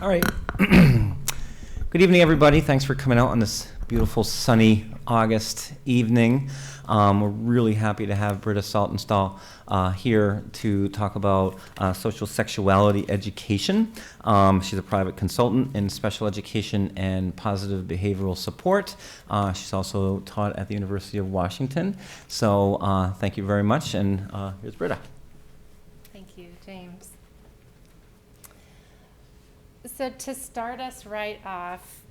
All right. Good evening, everybody. Thanks for coming out on this beautiful, sunny August evening. We're really happy to have Britta Saltonstall here to talk about social sexuality education. She's a private consultant in special education and positive behavioral support. She's also taught at the University of Washington. So thank you very much, and here's Britta. Thank you, James. So to start us right off,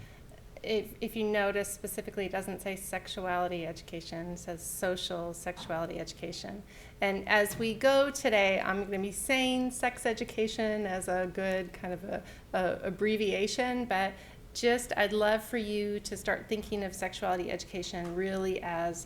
if you notice specifically, it doesn't say sexuality education, it says social sexuality education. And as we go today, I'm going to be saying sex education as a good kind of a abbreviation, but just I'd love for you to start thinking of sexuality education really as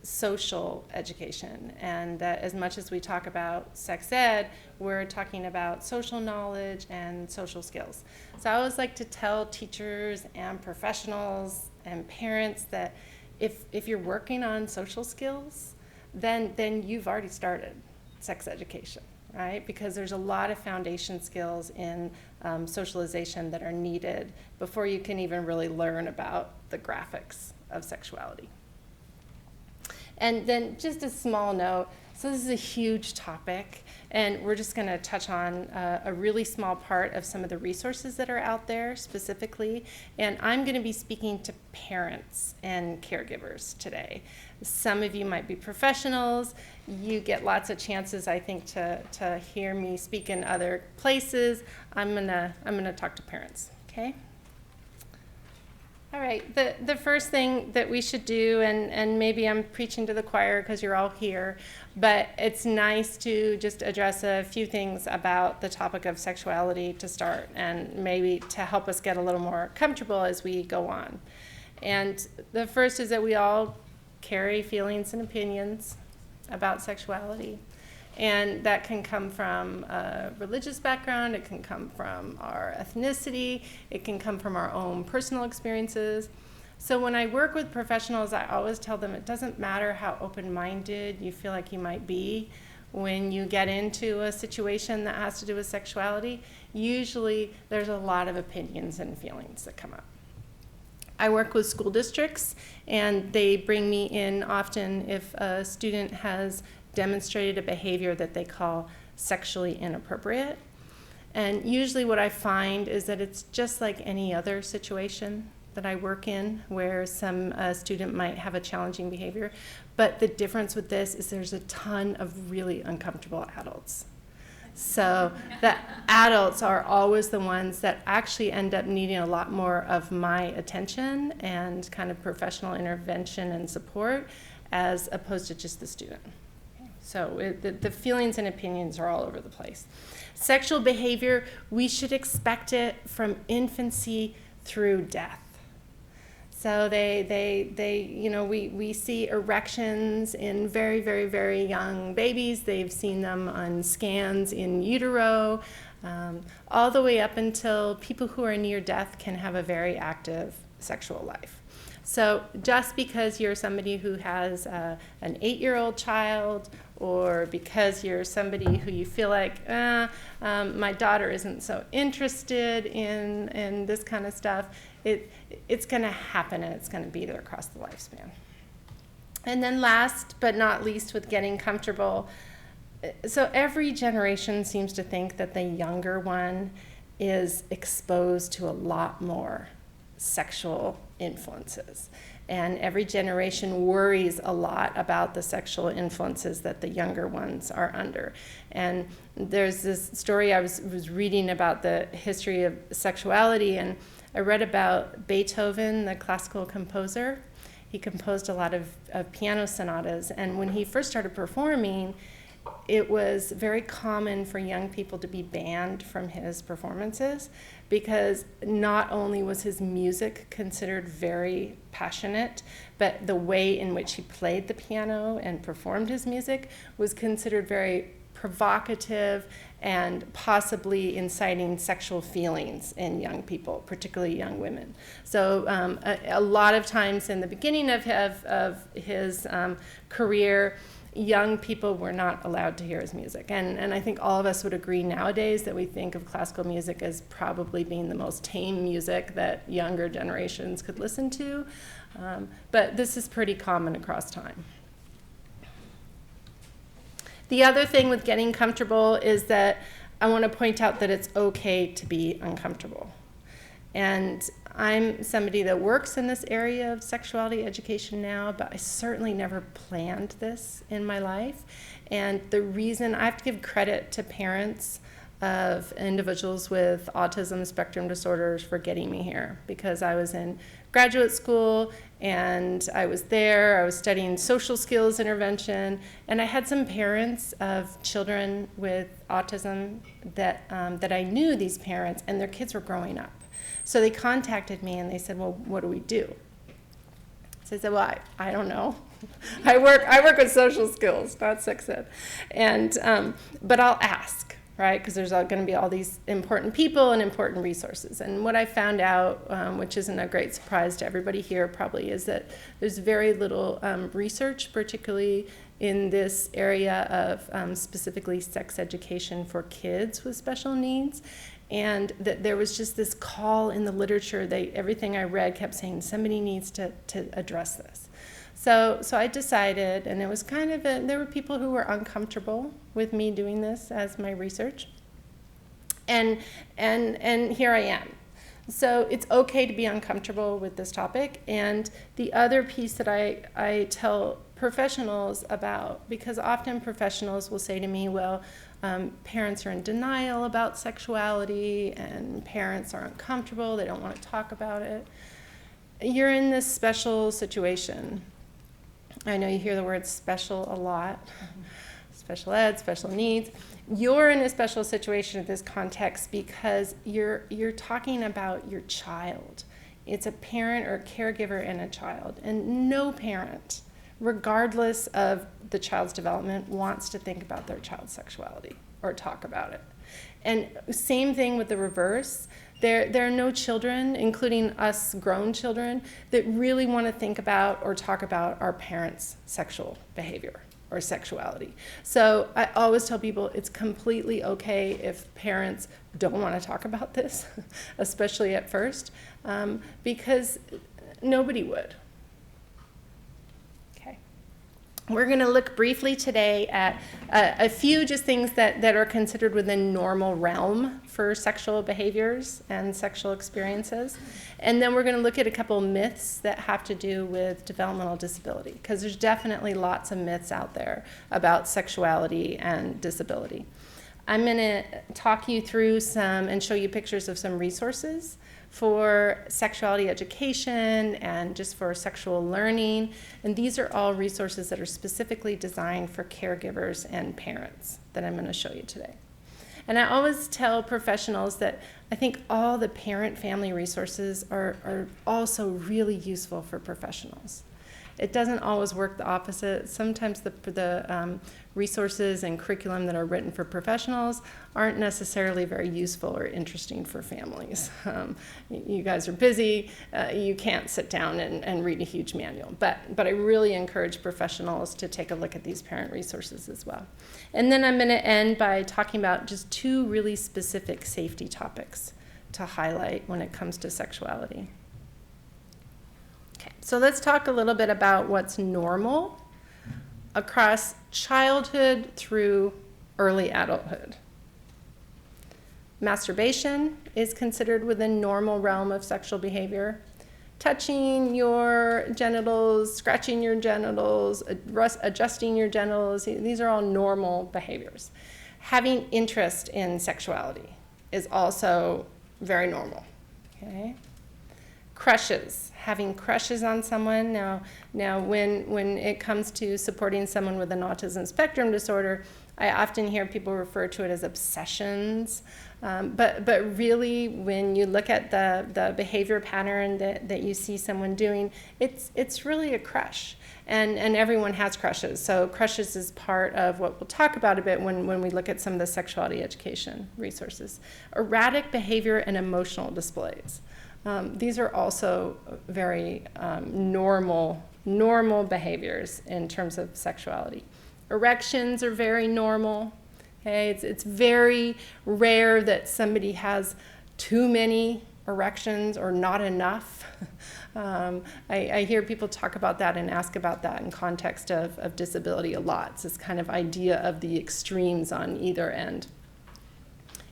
social education, and that as much as we talk about sex ed, we're talking about social knowledge and social skills. So I always like to tell teachers and professionals and parents that if you're working on social skills, then you've already started sex education, right? Because there's a lot of foundation skills in socialization that are needed before you can even really learn about the graphics of sexuality. And then just a small note, so this is a huge topic, and we're just going to touch on a really small part of some of the resources that are out there specifically, and I'm going to be speaking to parents and caregivers today. Some of you might be professionals. You get lots of chances, I think, to hear me speak in other places. I'm gonna talk to parents, okay? All right, the first thing that we should do, and maybe I'm preaching to the choir because you're all here, but it's nice to just address a few things about the topic of sexuality to start, and maybe to help us get a little more comfortable as we go on. And the first is that we all carry feelings and opinions about sexuality. And that can come from a religious background, it can come from our ethnicity, it can come from our own personal experiences. So when I work with professionals, I always tell them it doesn't matter how open-minded you feel like you might be when you get into a situation that has to do with sexuality. Usually there's a lot of opinions and feelings that come up. I work with school districts, and they bring me in often if a student has demonstrated a behavior that they call sexually inappropriate. And usually what I find is that it's just like any other situation that I work in where some student might have a challenging behavior. But the difference with this is there's a ton of really uncomfortable adults. So the adults are always the ones that actually end up needing a lot more of my attention and kind of professional intervention and support as opposed to just the student. So the feelings and opinions are all over the place. Sexual behavior, we should expect it from infancy through death. So we see erections in very, very, very young babies. They've seen them on scans in utero, all the way up until people who are near death can have a very active sexual life. So just because you're somebody who has an 8-year-old child, or because you're somebody who you feel like, my daughter isn't so interested in this kind of stuff, it's going to happen, and it's going to be there across the lifespan. And then last but not least, with getting comfortable, so every generation seems to think that the younger one is exposed to a lot more sexual influences. And every generation worries a lot about the sexual influences that the younger ones are under. And there's this story I was reading about the history of sexuality, and I read about Beethoven, the classical composer. He composed a lot of piano sonatas, and when he first started performing, it was very common for young people to be banned from his performances because not only was his music considered very passionate, but the way in which he played the piano and performed his music was considered very provocative and possibly inciting sexual feelings in young people, particularly young women. So a lot of times in the beginning of his career, young people were not allowed to hear his music. And I think all of us would agree nowadays that we think of classical music as probably being the most tame music that younger generations could listen to. But this is pretty common across time. The other thing with getting comfortable is that I want to point out that it's okay to be uncomfortable. And I'm somebody that works in this area of sexuality education now, but I certainly never planned this in my life. And the reason I have to give credit to parents of individuals with autism spectrum disorders for getting me here, because I was in graduate school and I was studying social skills intervention, and I had some parents of children with autism that I knew these parents, and their kids were growing up. So they contacted me and they said, well, what do we do? So I said, well, I don't know. I work with social skills, not sex ed. And, but I'll ask, right? Because there's going to be all these important people and important resources. And what I found out, which isn't a great surprise to everybody here probably, is that there's very little research, particularly in this area of specifically sex education for kids with special needs. And that there was just this call in the literature. Everything I read kept saying somebody needs to address this. So I decided, and it was kind of there were people who were uncomfortable with me doing this as my research, and here I am. So it's okay to be uncomfortable with this topic. And the other piece that I tell professionals about, because often professionals will say to me, well, parents are in denial about sexuality, and parents are uncomfortable, they don't want to talk about it. You're in this special situation. I know you hear the word special a lot. Special ed, special needs. You're in a special situation in this context because you're talking about your child. It's a parent or a caregiver and a child. And no parent, regardless of the child's development, wants to think about their child's sexuality or talk about it. And same thing with the reverse. There are no children, including us grown children, that really want to think about or talk about our parents' sexual behavior or sexuality. So I always tell people it's completely okay if parents don't want to talk about this, especially at first, because nobody would. We're going to look briefly today at a few just things that are considered within normal realm for sexual behaviors and sexual experiences. And then we're going to look at a couple myths that have to do with developmental disability, because there's definitely lots of myths out there about sexuality and disability. I'm going to talk you through some and show you pictures of some resources for sexuality education and just for sexual learning. And these are all resources that are specifically designed for caregivers and parents that I'm going to show you today. And I always tell professionals that I think all the parent-family resources are also really useful for professionals. It doesn't always work the opposite. Sometimes the resources and curriculum that are written for professionals aren't necessarily very useful or interesting for families. You guys are busy. You can't sit down and read a huge manual. But I really encourage professionals to take a look at these parent resources as well. And then I'm going to end by talking about just two really specific safety topics to highlight when it comes to sexuality. So let's talk a little bit about what's normal across childhood through early adulthood. Masturbation is considered within normal realm of sexual behavior. Touching your genitals, scratching your genitals, adjusting your genitals, these are all normal behaviors. Having interest in sexuality is also very normal. Okay? Crushes, having crushes on someone. Now when it comes to supporting someone with an autism spectrum disorder, I often hear people refer to it as obsessions. But really, when you look at the behavior pattern that you see someone doing, it's really a crush. And everyone has crushes. So crushes is part of what we'll talk about a bit when we look at some of the sexuality education resources. Erratic behavior and emotional displays. These are also very normal behaviors in terms of sexuality. Erections are very normal. Okay, it's very rare that somebody has too many erections or not enough. I hear people talk about that and ask about that in context of disability a lot. It's this kind of idea of the extremes on either end.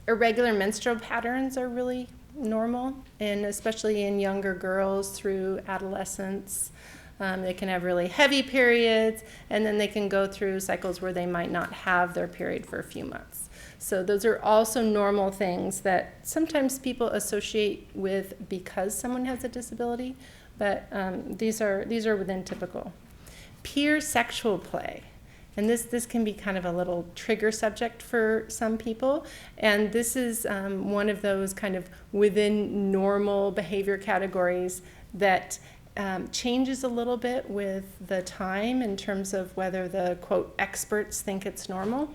Irregular menstrual patterns are really normal, and especially in younger girls through adolescence. They can have really heavy periods, and then they can go through cycles where they might not have their period for a few months. So those are also normal things that sometimes people associate with because someone has a disability, but these are within typical. Peer sexual play. And this can be kind of a little trigger subject for some people. And this is one of those kind of within normal behavior categories that changes a little bit with the time in terms of whether the, quote, experts think it's normal.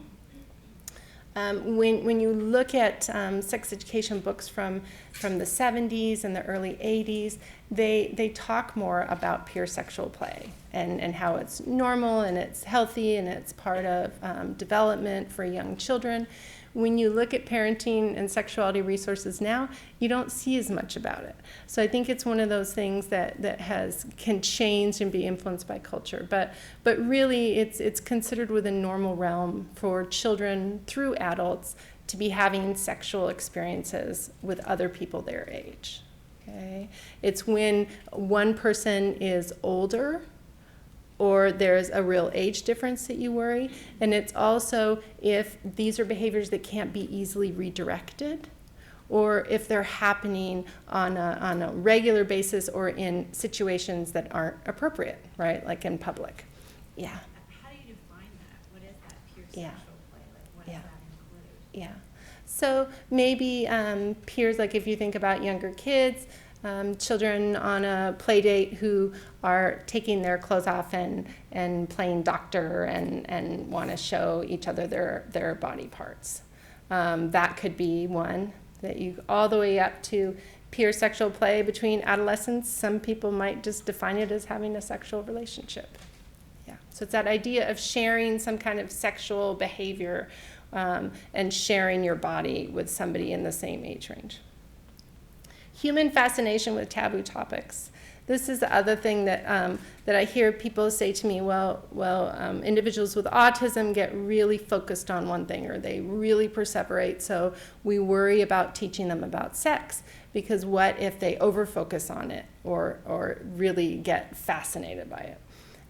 When you look at sex education books from the 70s and the early 80s, they talk more about peer sexual play and how it's normal and it's healthy and it's part of development for young children. When you look at parenting and sexuality resources now, you don't see as much about it. So I think it's one of those things that can change and be influenced by culture. But really, it's considered within normal realm for children through adults to be having sexual experiences with other people their age. Okay? It's when one person is older or there's a real age difference that you worry. And it's also if these are behaviors that can't be easily redirected, or if they're happening on a regular basis or in situations that aren't appropriate, right? Like in public. Yeah. How do you define that? What is that peer sexual play? Like, what does that include? Yeah. So maybe peers, like if you think about younger kids, children on a play date who are taking their clothes off and playing doctor and want to show each other their body parts. That could be one that you, all the way up to peer sexual play between adolescents. Some people might just define it as having a sexual relationship. Yeah. So it's that idea of sharing some kind of sexual behavior and sharing your body with somebody in the same age range. Human fascination with taboo topics. This is the other thing that I hear people say to me, individuals with autism get really focused on one thing, or they really perseverate, so we worry about teaching them about sex, because what if they over-focus on it or really get fascinated by it?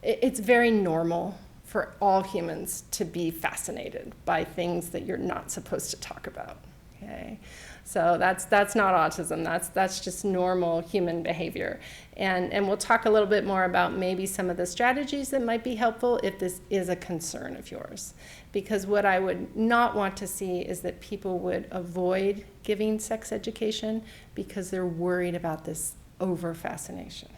It's very normal for all humans to be fascinated by things that you're not supposed to talk about, okay? So that's not autism, that's just normal human behavior. And we'll talk a little bit more about maybe some of the strategies that might be helpful if this is a concern of yours. Because what I would not want to see is that people would avoid giving sex education because they're worried about this over-fascination.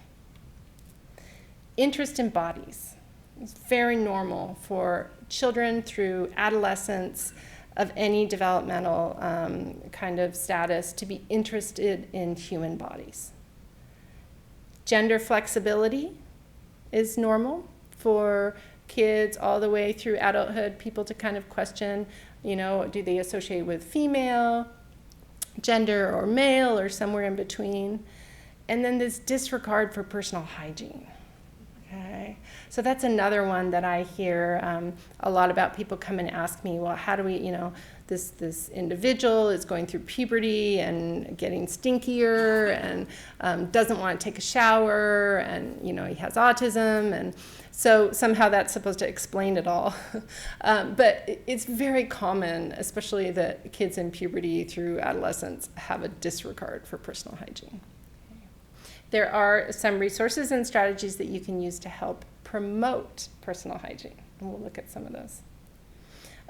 Interest in bodies. It's very normal for children through adolescence of any developmental kind of status to be interested in human bodies. Gender flexibility is normal for kids all the way through adulthood, people to kind of question, do they associate with female, gender, or male, or somewhere in between. And then this disregard for personal hygiene. Okay, so that's another one that I hear a lot about. People come and ask me, well, how do we, this individual is going through puberty and getting stinkier and doesn't want to take a shower, and he has autism, and so somehow that's supposed to explain it all. But it's very common, especially that kids in puberty through adolescence have a disregard for personal hygiene. There are some resources and strategies that you can use to help promote personal hygiene, and we'll look at some of those.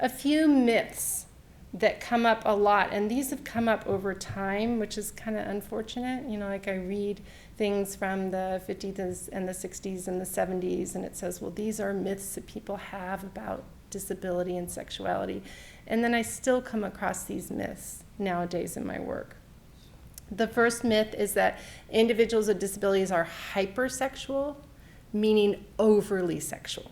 A few myths that come up a lot, and these have come up over time, which is kind of unfortunate. Like I read things from the 50s and the 60s and the 70s, and it says, well, these are myths that people have about disability and sexuality. And then I still come across these myths nowadays in my work. The first myth is that individuals with disabilities are hypersexual, meaning overly sexual.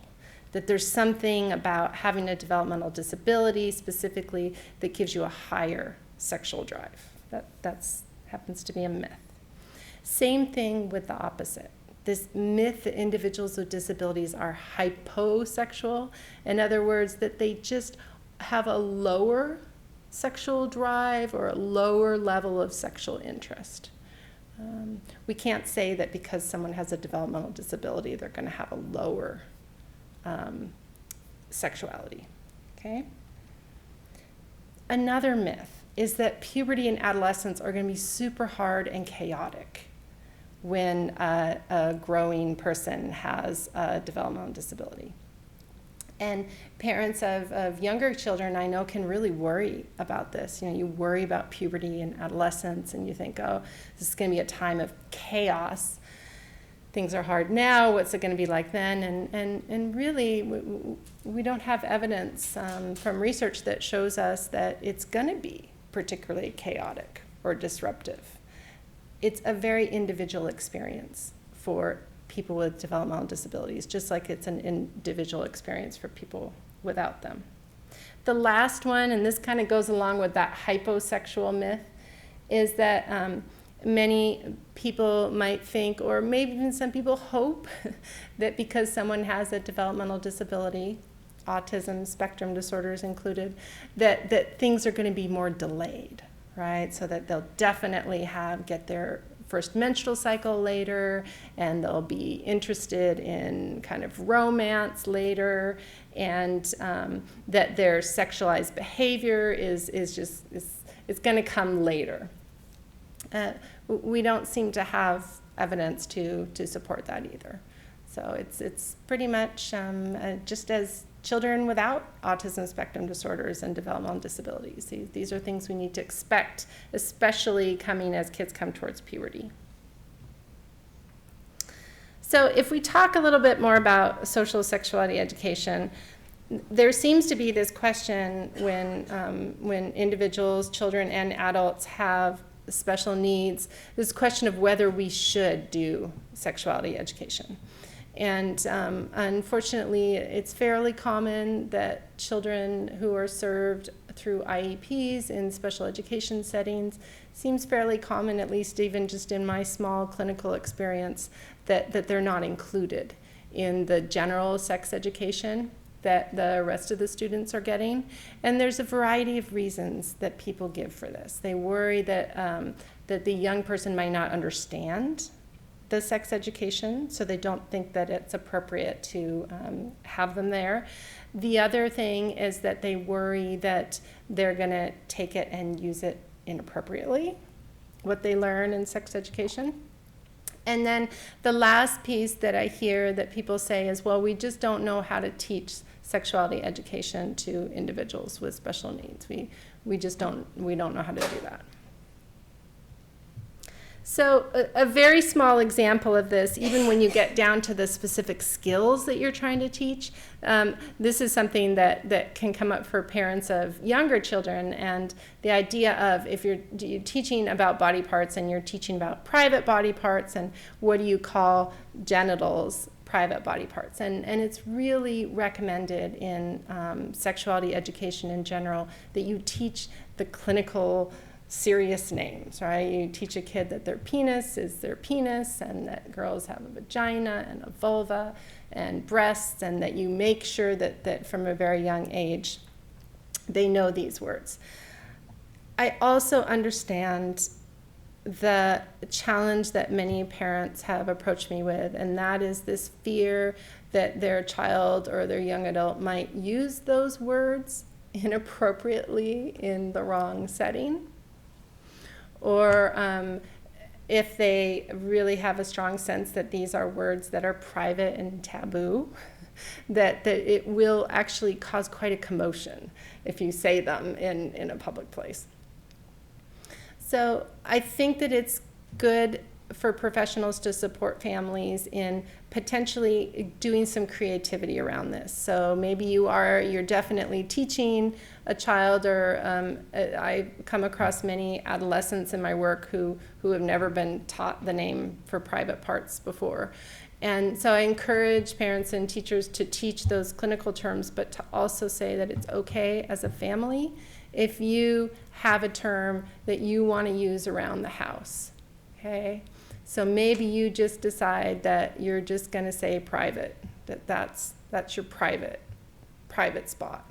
that there's something about having a developmental disability specifically that gives you a higher sexual drive. That's happens to be a myth. Same thing with the opposite. This myth that individuals with disabilities are hyposexual, in other words, that they just have a lower sexual drive or a lower level of sexual interest. We can't say that because someone has a developmental disability, they're going to have a lower sexuality, okay? Another myth is that puberty and adolescence are going to be super hard and chaotic when a growing person has a developmental disability. And parents of younger children, I know, can really worry about this. You know, you worry about puberty and adolescence, and you think, oh, this is going to be a time of chaos. Things are hard now. What's it going to be like then? And really, we don't have evidence from research that shows us that it's going to be particularly chaotic or disruptive. It's a very individual experience for people with developmental disabilities, just like it's an individual experience for people without them. The last one, and this kind of goes along with that hyposexual myth, is that many people might think, or maybe even some people hope, that because someone has a developmental disability, autism spectrum disorders included, that things are going to be more delayed, right? So that they'll definitely get their first menstrual cycle later, and they'll be interested in kind of romance later, and that their sexualized behavior is going to come later. We don't seem to have evidence to support that either. So it's pretty much just as children without autism spectrum disorders and developmental disabilities. These are things we need to expect, especially coming as kids come towards puberty. So if we talk a little bit more about social sexuality education, there seems to be this question when individuals, children, and adults have special needs, this question of whether we should do sexuality education. And unfortunately, it's fairly common that children who are served through IEPs in special education settings, seems fairly common, at least even just in my small clinical experience, that they're not included in the general sex education that the rest of the students are getting. And there's a variety of reasons that people give for this. They worry that the young person might not understand the sex education, so they don't think that it's appropriate to have them there. The other thing is that they worry that they're going to take it and use it inappropriately, what they learn in sex education. And then the last piece that I hear that people say is, well, we just don't know how to teach sexuality education to individuals with special needs. We don't know how to do that. So a very small example of this, even when you get down to the specific skills that you're trying to teach, this is something that can come up for parents of younger children. And the idea of if you're teaching about body parts and you're teaching about private body parts, and what do you call genitals, private body parts. And it's really recommended in sexuality education in general that you teach the clinical serious names, right? You teach a kid that their penis is their penis, and that girls have a vagina and a vulva and breasts, and that you make sure that from a very young age they know these words. I also understand the challenge that many parents have approached me with, and that is this fear that their child or their young adult might use those words inappropriately in the wrong setting. Or if they really have a strong sense that these are words that are private and taboo, that it will actually cause quite a commotion if you say them in a public place. So I think that it's good for professionals to support families in potentially doing some creativity around this. So maybe you're definitely teaching a child, or I come across many adolescents in my work who have never been taught the name for private parts before. And so I encourage parents and teachers to teach those clinical terms, but to also say that it's okay as a family if you have a term that you want to use around the house, okay? So maybe you just decide that you're just going to say private, that's your private spot,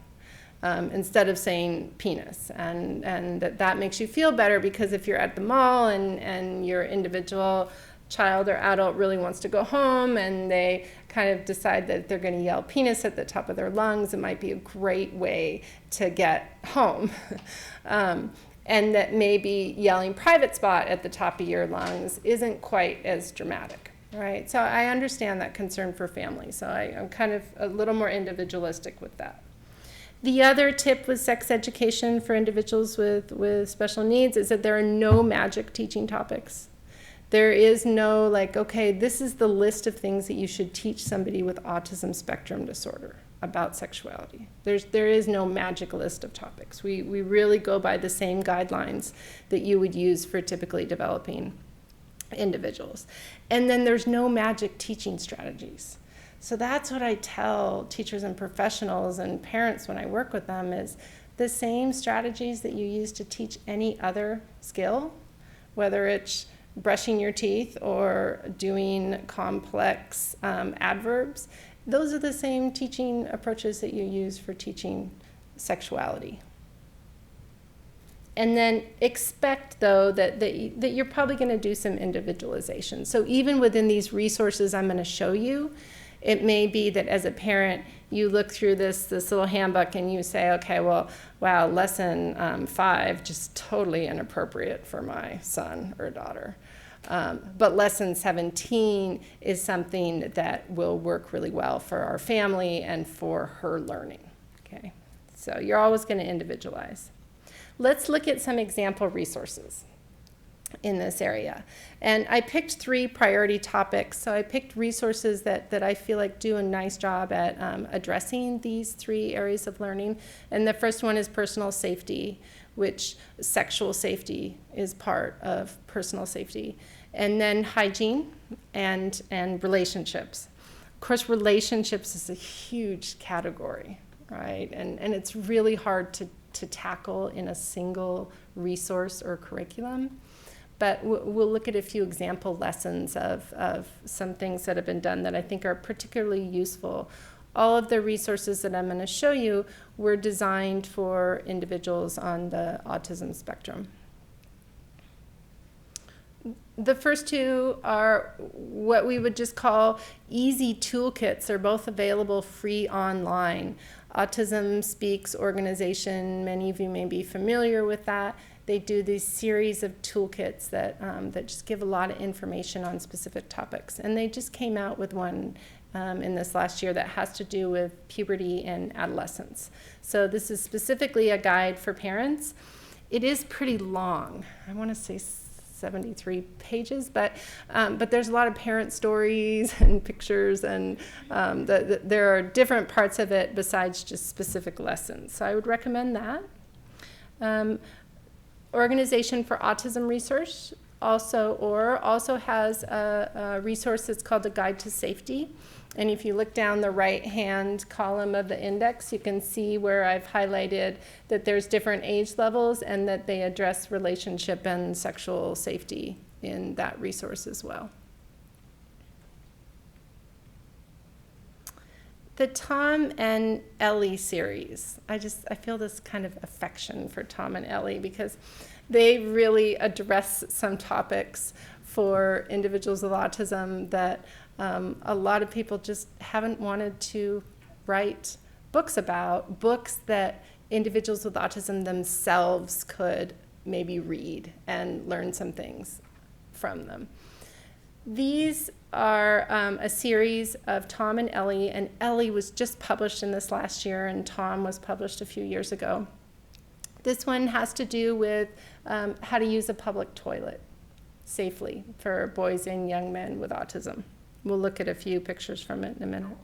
instead of saying penis, and that makes you feel better, because if you're at the mall and your individual child or adult really wants to go home and they kind of decide that they're going to yell penis at the top of their lungs, it might be a great way to get home. And that maybe yelling private spot at the top of your lungs isn't quite as dramatic, right? So I understand that concern for families, so I'm kind of a little more individualistic with that. The other tip with sex education for individuals with special needs is that there are no magic teaching topics. There is no, like, okay, this is the list of things that you should teach somebody with autism spectrum disorder about sexuality. There is no magic list of topics. We really go by the same guidelines that you would use for typically developing individuals. And then there's no magic teaching strategies. So that's what I tell teachers and professionals and parents when I work with them, is the same strategies that you use to teach any other skill, whether it's brushing your teeth or doing complex adverbs. Those are the same teaching approaches that you use for teaching sexuality. And then expect, though, that you're probably going to do some individualization. So even within these resources I'm going to show you, it may be that as a parent, you look through this little handbook and you say, okay, well, wow, lesson 5, just totally inappropriate for my son or daughter. But lesson 17 is something that will work really well for our family and for her learning, okay? So you're always going to individualize. Let's look at some example resources in this area. And I picked 3 priority topics. So I picked resources that I feel like do a nice job at addressing these 3 areas of learning. And the first one is personal safety, which sexual safety is part of personal safety. And then hygiene and relationships. Of course, relationships is a huge category, right? And it's really hard to tackle in a single resource or curriculum. But we'll look at a few example lessons of some things that have been done that I think are particularly useful. All of the resources that I'm going to show you were designed for individuals on the autism spectrum. The first 2 are what we would just call easy toolkits. They're both available free online. Autism Speaks organization, many of you may be familiar with that. They do these series of toolkits that just give a lot of information on specific topics. And they just came out with one in this last year that has to do with puberty and adolescence. So this is specifically a guide for parents. It is pretty long. I want to say 73 pages, but there's a lot of parent stories and pictures, and there are different parts of it besides just specific lessons. So I would recommend that. Organization for Autism Research also has a resource that's called a Guide to Safety. And if you look down the right-hand column of the index, you can see where I've highlighted that there's different age levels and that they address relationship and sexual safety in that resource as well. The Tom and Ellie series, I feel this kind of affection for Tom and Ellie because they really address some topics for individuals with autism that a lot of people just haven't wanted to write books about, books that individuals with autism themselves could maybe read and learn some things from them. These are a series of Tom and Ellie was just published in this last year, and Tom was published a few years ago. This one has to do with how to use a public toilet. safely for boys and young men with autism. We'll look at a few pictures from it in a minute.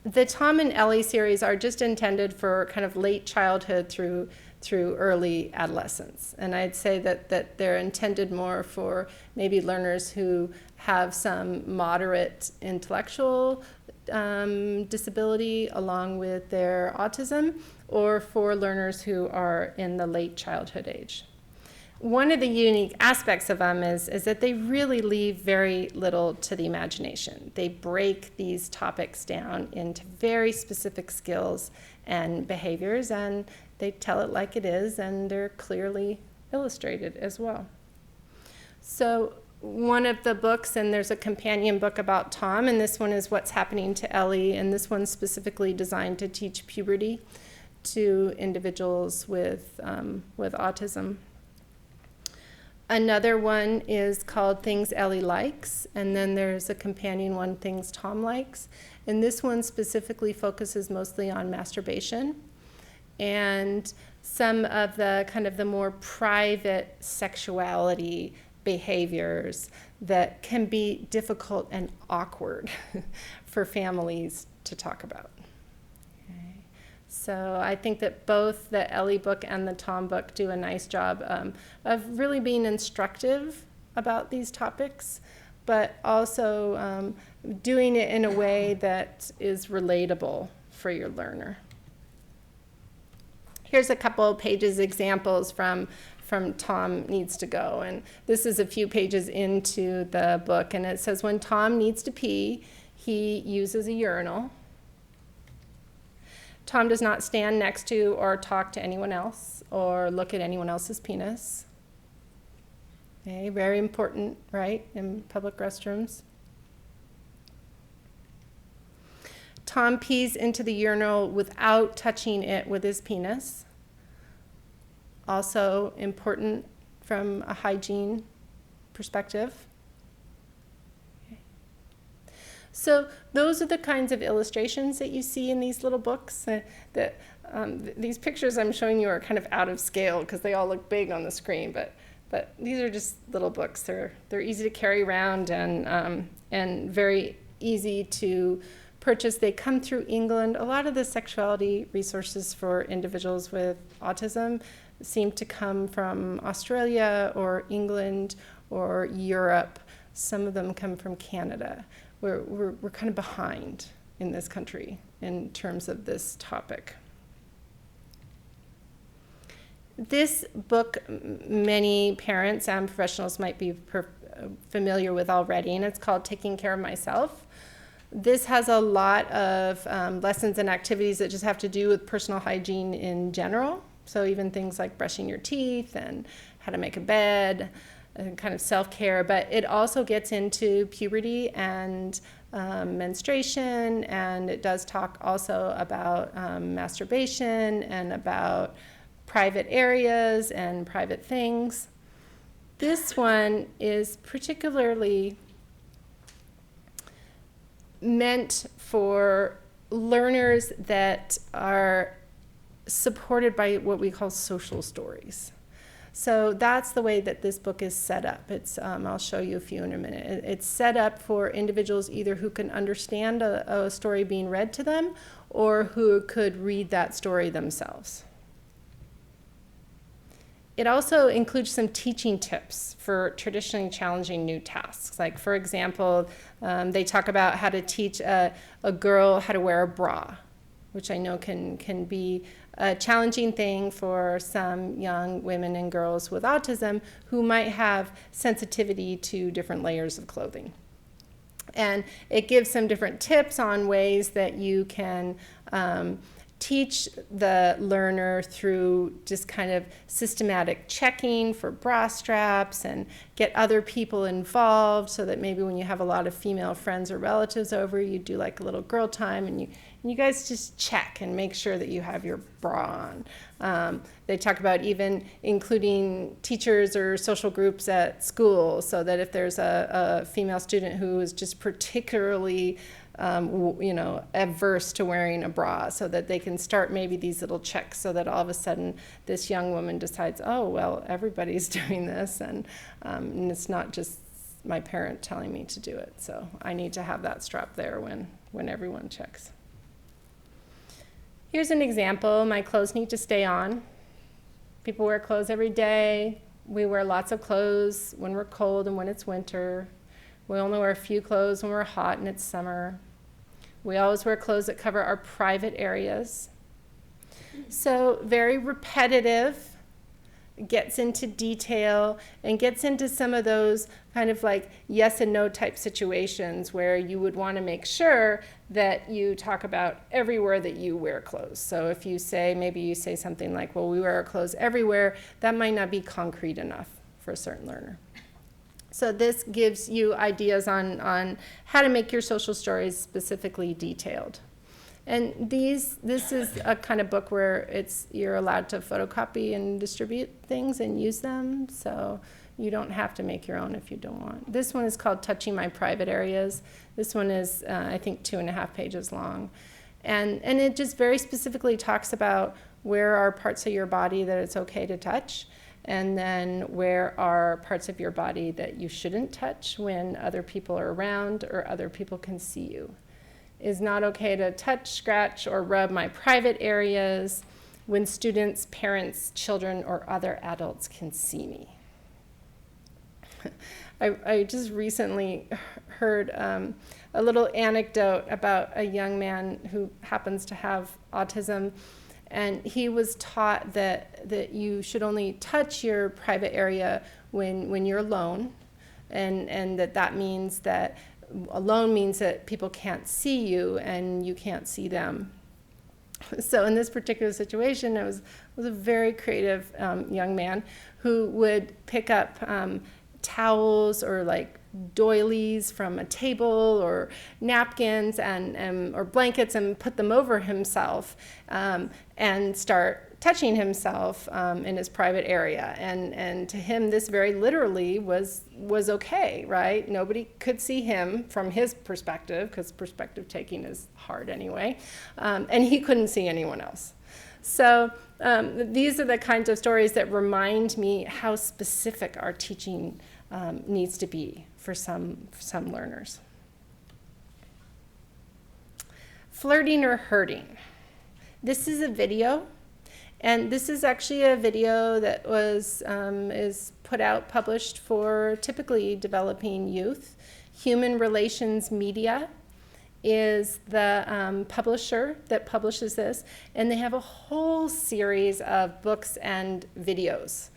The Tom and Ellie series are just intended for kind of late childhood through early adolescence. And I'd say that they're intended more for maybe learners who have some moderate intellectual disability along with their autism, or for learners who are in the late childhood age. One of the unique aspects of them is that they really leave very little to the imagination. They break these topics down into very specific skills and behaviors, and they tell it like it is, and they're clearly illustrated as well. So one of the books, and there's a companion book about Tom, and this one is What's Happening to Ellie, and this one's specifically designed to teach puberty to individuals with autism. Another one is called Things Ellie Likes, and then there's a companion one, Things Tom Likes. And this one specifically focuses mostly on masturbation and some of the kind of the more private sexuality behaviors that can be difficult and awkward for families to talk about. So I think that both the Ellie book and the Tom book do a nice job of really being instructive about these topics, but also doing it in a way that is relatable for your learner. Here's a couple of pages examples from Tom Needs to Go, and this is a few pages into the book, and it says when Tom needs to pee, he uses a urinal. Tom does not stand next to or talk to anyone else or look at anyone else's penis. Okay, very important, right, in public restrooms. Tom pees into the urinal without touching it with his penis. Also important from a hygiene perspective. So those are the kinds of illustrations that you see in these little books. These pictures I'm showing you are kind of out of scale because they all look big on the screen, but these are just little books. They're easy to carry around and very easy to purchase. They come through England. A lot of the sexuality resources for individuals with autism seem to come from Australia or England or Europe. Some of them come from Canada. We're kind of behind in this country in terms of this topic. This book, many parents and professionals might be familiar with already, and it's called Taking Care of Myself. This has a lot of lessons and activities that just have to do with personal hygiene in general. So even things like brushing your teeth and how to make a bed, and kind of self-care, but it also gets into puberty and menstruation, and it does talk also about masturbation and about private areas and private things. This one is particularly meant for learners that are supported by what we call social stories. So that's the way that this book is set up. I'll show you a few in a minute. It's set up for individuals either who can understand a story being read to them or who could read that story themselves. It also includes some teaching tips for traditionally challenging new tasks. Like, for example, they talk about how to teach a girl how to wear a bra, which I know can be a challenging thing for some young women and girls with autism who might have sensitivity to different layers of clothing. And it gives some different tips on ways that you can teach the learner through just kind of systematic checking for bra straps and get other people involved so that maybe when you have a lot of female friends or relatives over, you do like a little girl time and you guys just check and make sure that you have your bra on. They talk about even including teachers or social groups at school so that if there's a female student who is just particularly averse to wearing a bra, so that they can start maybe these little checks, so that all of a sudden this young woman decides, oh, well, everybody's doing this, and it's not just my parent telling me to do it. So I need to have that strap there when everyone checks. Here's an example. My clothes need to stay on. People wear clothes every day. We wear lots of clothes when we're cold and when it's winter. We only wear a few clothes when we're hot and it's summer. We always wear clothes that cover our private areas. So very repetitive, gets into detail, and gets into some of those kind of like yes and no type situations where you would want to make sure that you talk about everywhere that you wear clothes. So if you say, maybe you say something like, well, we wear our clothes everywhere, that might not be concrete enough for a certain learner. So this gives you ideas on how to make your social stories specifically detailed. And this is a kind of book where you're allowed to photocopy and distribute things and use them, so you don't have to make your own if you don't want. This one is called Touching My Private Areas. This one is, I think, 2.5 pages long. And it just very specifically talks about where are parts of your body that it's okay to touch, and then where are parts of your body that you shouldn't touch when other people are around or other people can see you. Is not okay to touch, scratch, or rub my private areas when students, parents, children, or other adults can see me. I just recently heard a little anecdote about a young man who happens to have autism, and he was taught that you should only touch your private area when you're alone, and that means that alone means that people can't see you and you can't see them. So in this particular situation, it was a very creative young man who would pick up towels or like doilies from a table or napkins or blankets and put them over himself and start touching himself in his private area. And to him, this very literally was okay, right? Nobody could see him from his perspective, because perspective taking is hard anyway, and he couldn't see anyone else. So these are the kinds of stories that remind me how specific our teaching needs to be for some learners. Flirting or hurting. This is a video. And this is actually a video that is put out, published for typically developing youth. Human Relations Media is the publisher that publishes this, and they have a whole series of books and videos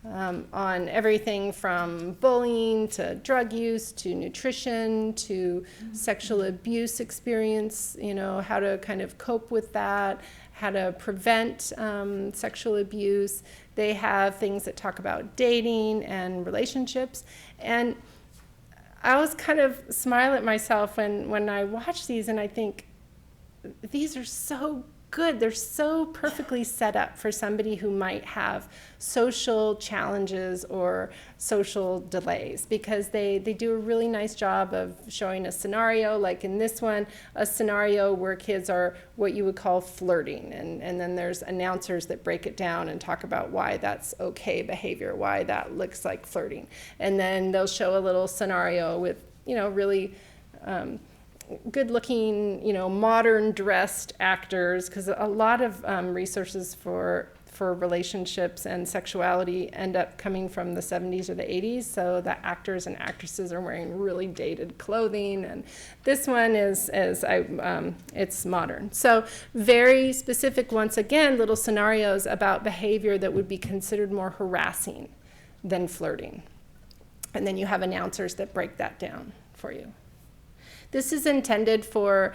on everything from bullying to drug use to nutrition to sexual abuse experience, how to kind of cope with that, how to prevent sexual abuse. They have things that talk about dating and relationships. And I always kind of smile at myself when I watch these, and I think, these are so good. They're so perfectly set up for somebody who might have social challenges or social delays, because they do a really nice job of showing a scenario, like in this one, a scenario where kids are what you would call flirting, and then there's announcers that break it down and talk about why that's okay behavior, why that looks like flirting. And then they'll show a little scenario with, really good-looking, modern dressed actors, because a lot of resources for relationships and sexuality end up coming from the 70s or the 80s, so the actors and actresses are wearing really dated clothing, and this one it's modern. So very specific, once again, little scenarios about behavior that would be considered more harassing than flirting. And then you have announcers that break that down for you. This is intended for,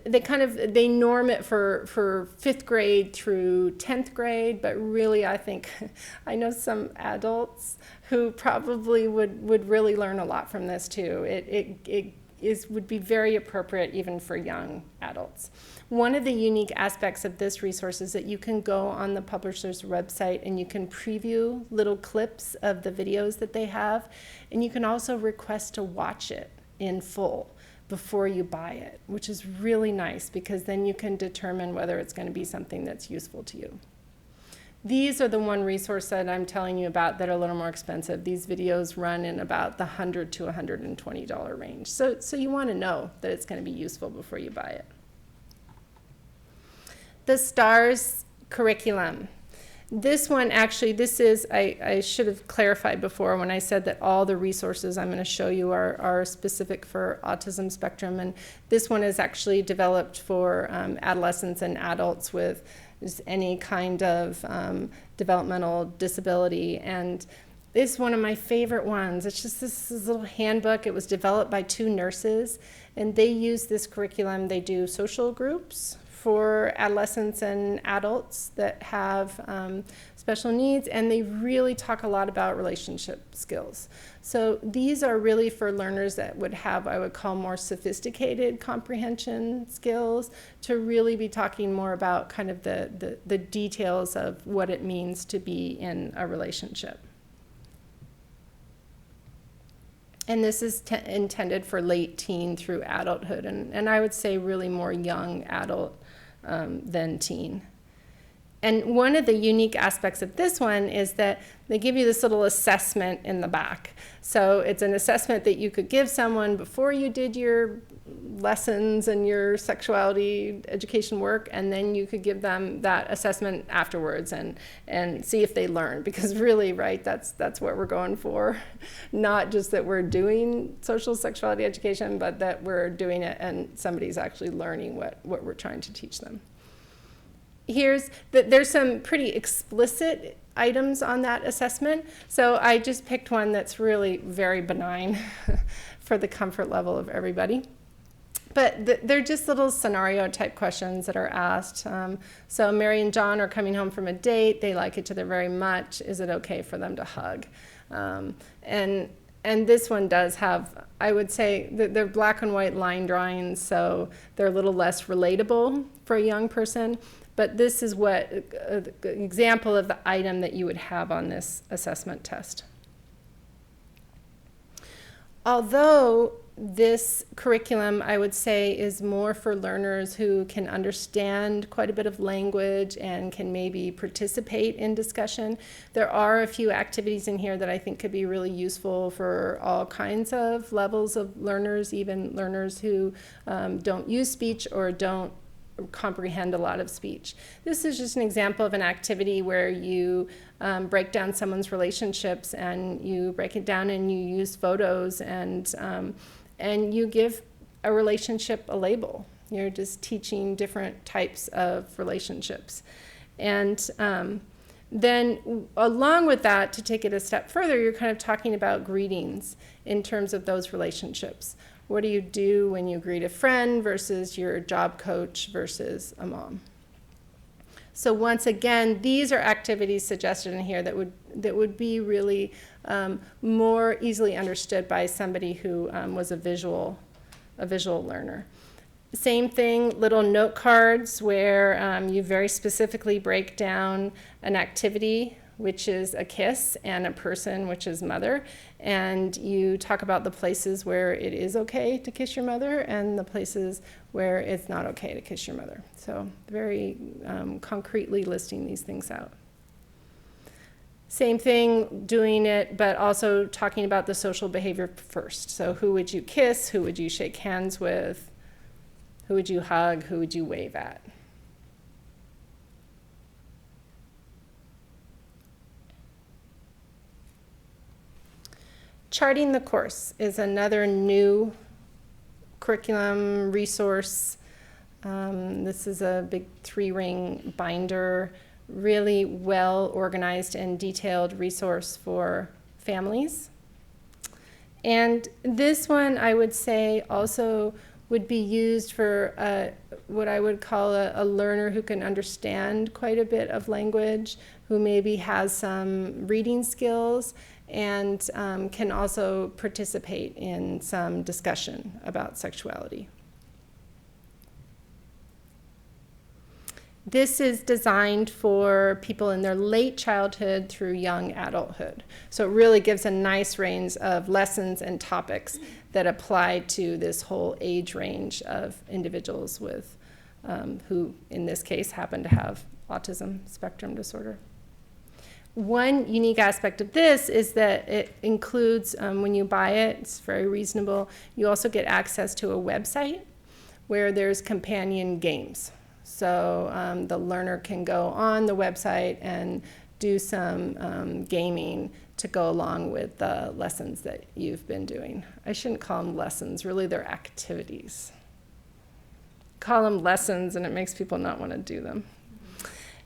they norm it for 5th grade through 10th grade, but really I know some adults who probably would really learn a lot from this too. It would be very appropriate even for young adults. One of the unique aspects of this resource is that you can go on the publisher's website and you can preview little clips of the videos that they have, and you can also request to watch it in full, before you buy it, which is really nice because then you can determine whether it's going to be something that's useful to you. These are the one resource that I'm telling you about that are a little more expensive. These videos run in about the $100 to $120 range. So you want to know that it's going to be useful before you buy it. The STARS curriculum. This one actually, this is, I should have clarified before when I said that all the resources I'm going to show you are specific for autism spectrum. And this one is actually developed for adolescents and adults with just any kind of developmental disability. And this is one of my favorite ones. It's just this little handbook. It was developed by 2 nurses, and they use this curriculum. They do social groups for adolescents and adults that have special needs, and they really talk a lot about relationship skills. So these are really for learners that would have, I would call, more sophisticated comprehension skills, to really be talking more about kind of the details of what it means to be in a relationship. And this is intended for late teen through adulthood, and I would say really more young adult than teen. And one of the unique aspects of this one is that they give you this little assessment in the back. So it's an assessment that you could give someone before you did your lessons and your sexuality education work, and then you could give them that assessment afterwards and see if they learn. Because really, right, that's what we're going for. Not just that we're doing social sexuality education, but that we're doing it and somebody's actually learning what we're trying to teach them. There's some pretty explicit items on that assessment. So I just picked one that's really very benign for the comfort level of everybody. But they're just little scenario type questions that are asked. So Mary and John are coming home from a date. They like each other very much. Is it okay for them to hug? And this one does have, I would say, they're black and white line drawings, so they're a little less relatable for a young person. But this is what an example of the item that you would have on this assessment test. Although this curriculum, I would say, is more for learners who can understand quite a bit of language and can maybe participate in discussion, there are a few activities in here that I think could be really useful for all kinds of levels of learners, even learners who don't use speech or don't comprehend a lot of speech. This is just an example of an activity where you break down someone's relationships, and you break it down and you use photos, and you give a relationship a label. You're just teaching different types of relationships. And then along with that, to take it a step further, you're kind of talking about greetings in terms of those relationships. What do you do when you greet a friend versus your job coach versus a mom? So once again, these are activities suggested in here that would be really more easily understood by somebody who was a visual learner. Same thing, little note cards where you very specifically break down an activity, which is a kiss, and a person, which is mother. And you talk about the places where it is okay to kiss your mother and the places where it's not okay to kiss your mother. So very concretely listing these things out. Same thing, doing it, but also talking about the social behavior first. So who would you kiss? Who would you shake hands with? Who would you hug? Who would you wave at? Charting the course is another new curriculum resource. This is a big 3-ring binder, really well organized and detailed resource for families. And this one, I would say, also would be used for what I would call a learner who can understand quite a bit of language, who maybe has some reading skills, and can also participate in some discussion about sexuality. This is designed for people in their late childhood through young adulthood. So it really gives a nice range of lessons and topics that apply to this whole age range of individuals with who, in this case, happen to have autism spectrum disorder. One unique aspect of this is that it includes, when you buy it, it's very reasonable, you also get access to a website where there's companion games. So the learner can go on the website and do some gaming to go along with the lessons that you've been doing. I shouldn't call them lessons, really they're activities. Call them lessons and it makes people not want to do them.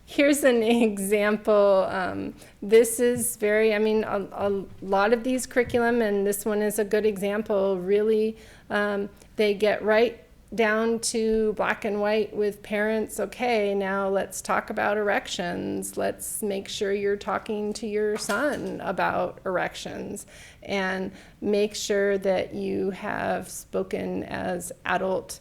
Here's an example. This is very, a lot of these curriculum, and this one is a good example, really, they get right down to black and white with parents. Okay, now let's talk about erections. Let's make sure you're talking to your son about erections, and make sure that you have spoken as adult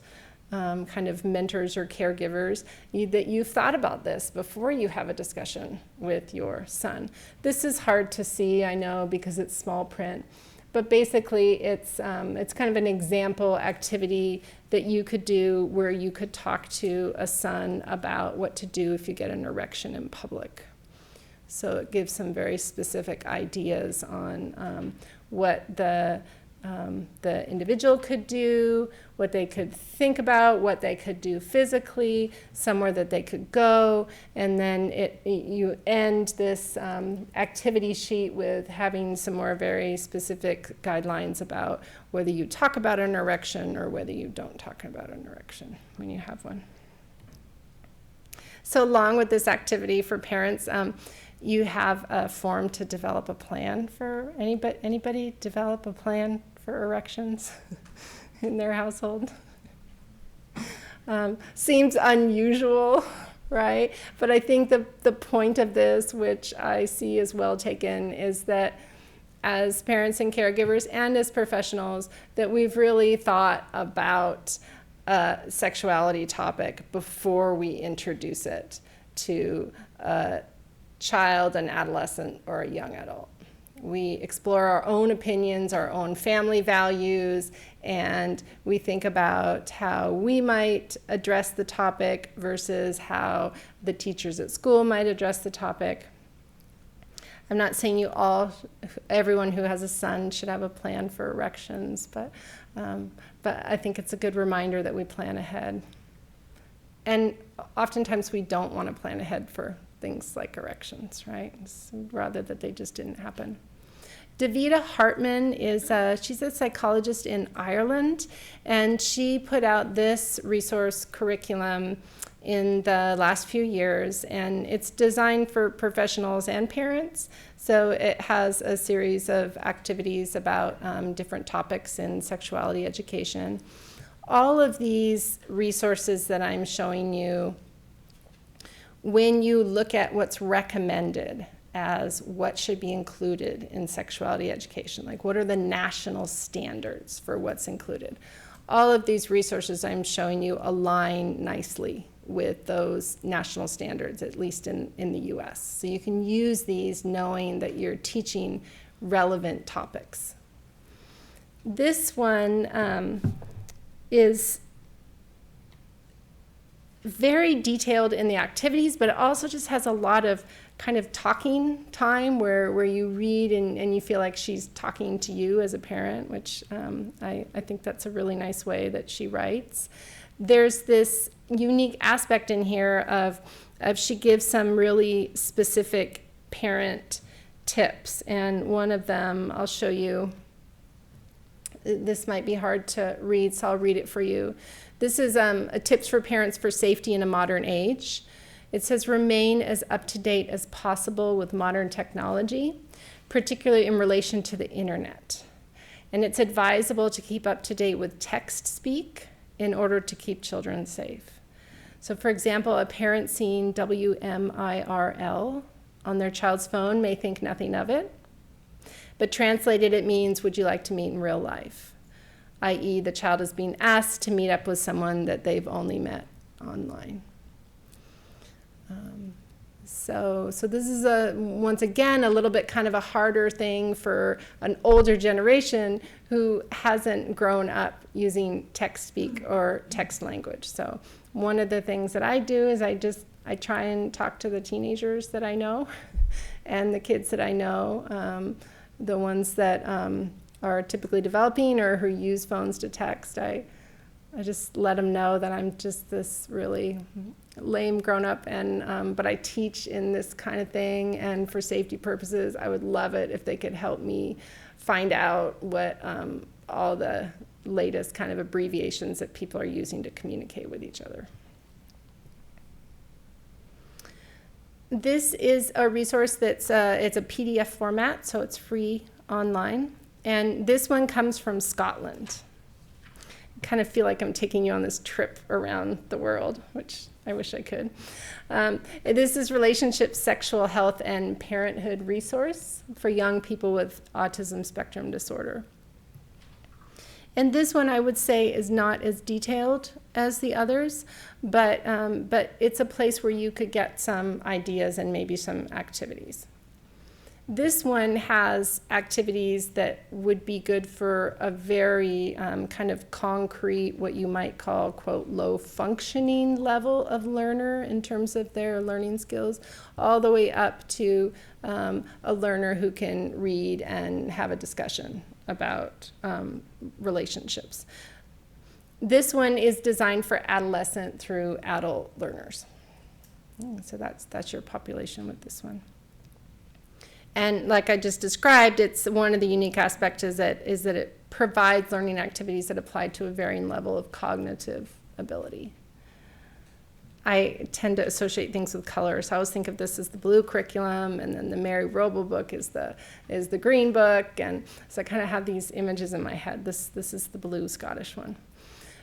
kind of mentors or caregivers, that you've thought about this before you have a discussion with your son. This is hard to see, I know, because it's small print, but basically it's kind of an example activity that you could do where you could talk to a son about what to do if you get an erection in public. So it gives some very specific ideas on what the individual could do, what they could think about, what they could do physically, somewhere that they could go, and then you end this activity sheet with having some more very specific guidelines about whether you talk about an erection or whether you don't talk about an erection when you have one. So along with this activity for parents, you have a form to develop a plan for anybody develop a plan for erections in their household. Seems unusual, right? But I think the point of this, which I see as well taken, is that as parents and caregivers and as professionals, that we've really thought about a sexuality topic before we introduce it to a child, an adolescent, or a young adult. We explore our own opinions, our own family values, and we think about how we might address the topic versus how the teachers at school might address the topic. I'm not saying everyone who has a son should have a plan for erections, but I think it's a good reminder that we plan ahead. And oftentimes we don't want to plan ahead for things like erections, right? Rather that they just didn't happen. Davida Hartman she's a psychologist in Ireland, and she put out this resource curriculum in the last few years, and it's designed for professionals and parents. So it has a series of activities about different topics in sexuality education. All of these resources that I'm showing you, when you look at what's recommended as what should be included in sexuality education, like what are the national standards for what's included, all of these resources I'm showing you align nicely with those national standards, at least in the US. So you can use these knowing that you're teaching relevant topics. This one is very detailed in the activities, but it also just has a lot of kind of talking time where you read and you feel like she's talking to you as a parent, which I think that's a really nice way that she writes. There's this unique aspect in here of she gives some really specific parent tips, and one of them I'll show you. This might be hard to read, so I'll read it for you. This is a tips for parents for safety in a modern age. It says, remain as up-to-date as possible with modern technology, particularly in relation to the internet. And it's advisable to keep up-to-date with text speak in order to keep children safe. So for example, a parent seeing WMIRL on their child's phone may think nothing of it, but translated it means, would you like to meet in real life? i.e. the child is being asked to meet up with someone that they've only met online. So this is once again a little bit kind of a harder thing for an older generation who hasn't grown up using text speak or text language. So one of the things that I do is I try and talk to the teenagers that I know and the kids that I know, the ones that are typically developing or who use phones to text. I just let them know that I'm just this really lame grown-up, and but I teach in this kind of thing, and for safety purposes, I would love it if they could help me find out what all the latest kind of abbreviations that people are using to communicate with each other. This is a resource that's it's a PDF format, so it's free online, and this one comes from Scotland. Kind of feel like I'm taking you on this trip around the world, which I wish I could. This is Relationship, Sexual Health, and Parenthood resource for young people with autism spectrum disorder. And this one I would say is not as detailed as the others, but it's a place where you could get some ideas and maybe some activities. This one has activities that would be good for a very kind of concrete, what you might call, quote, low functioning level of learner in terms of their learning skills, all the way up to a learner who can read and have a discussion about relationships. This one is designed for adolescent through adult learners. So that's your population with this one. And like I just described, it's one of the unique aspects is that it provides learning activities that apply to a varying level of cognitive ability. I tend to associate things with color, so I always think of this as the blue curriculum, and then the Mary Roble book is the green book, and so I kind of have these images in my head. This is the blue Scottish one.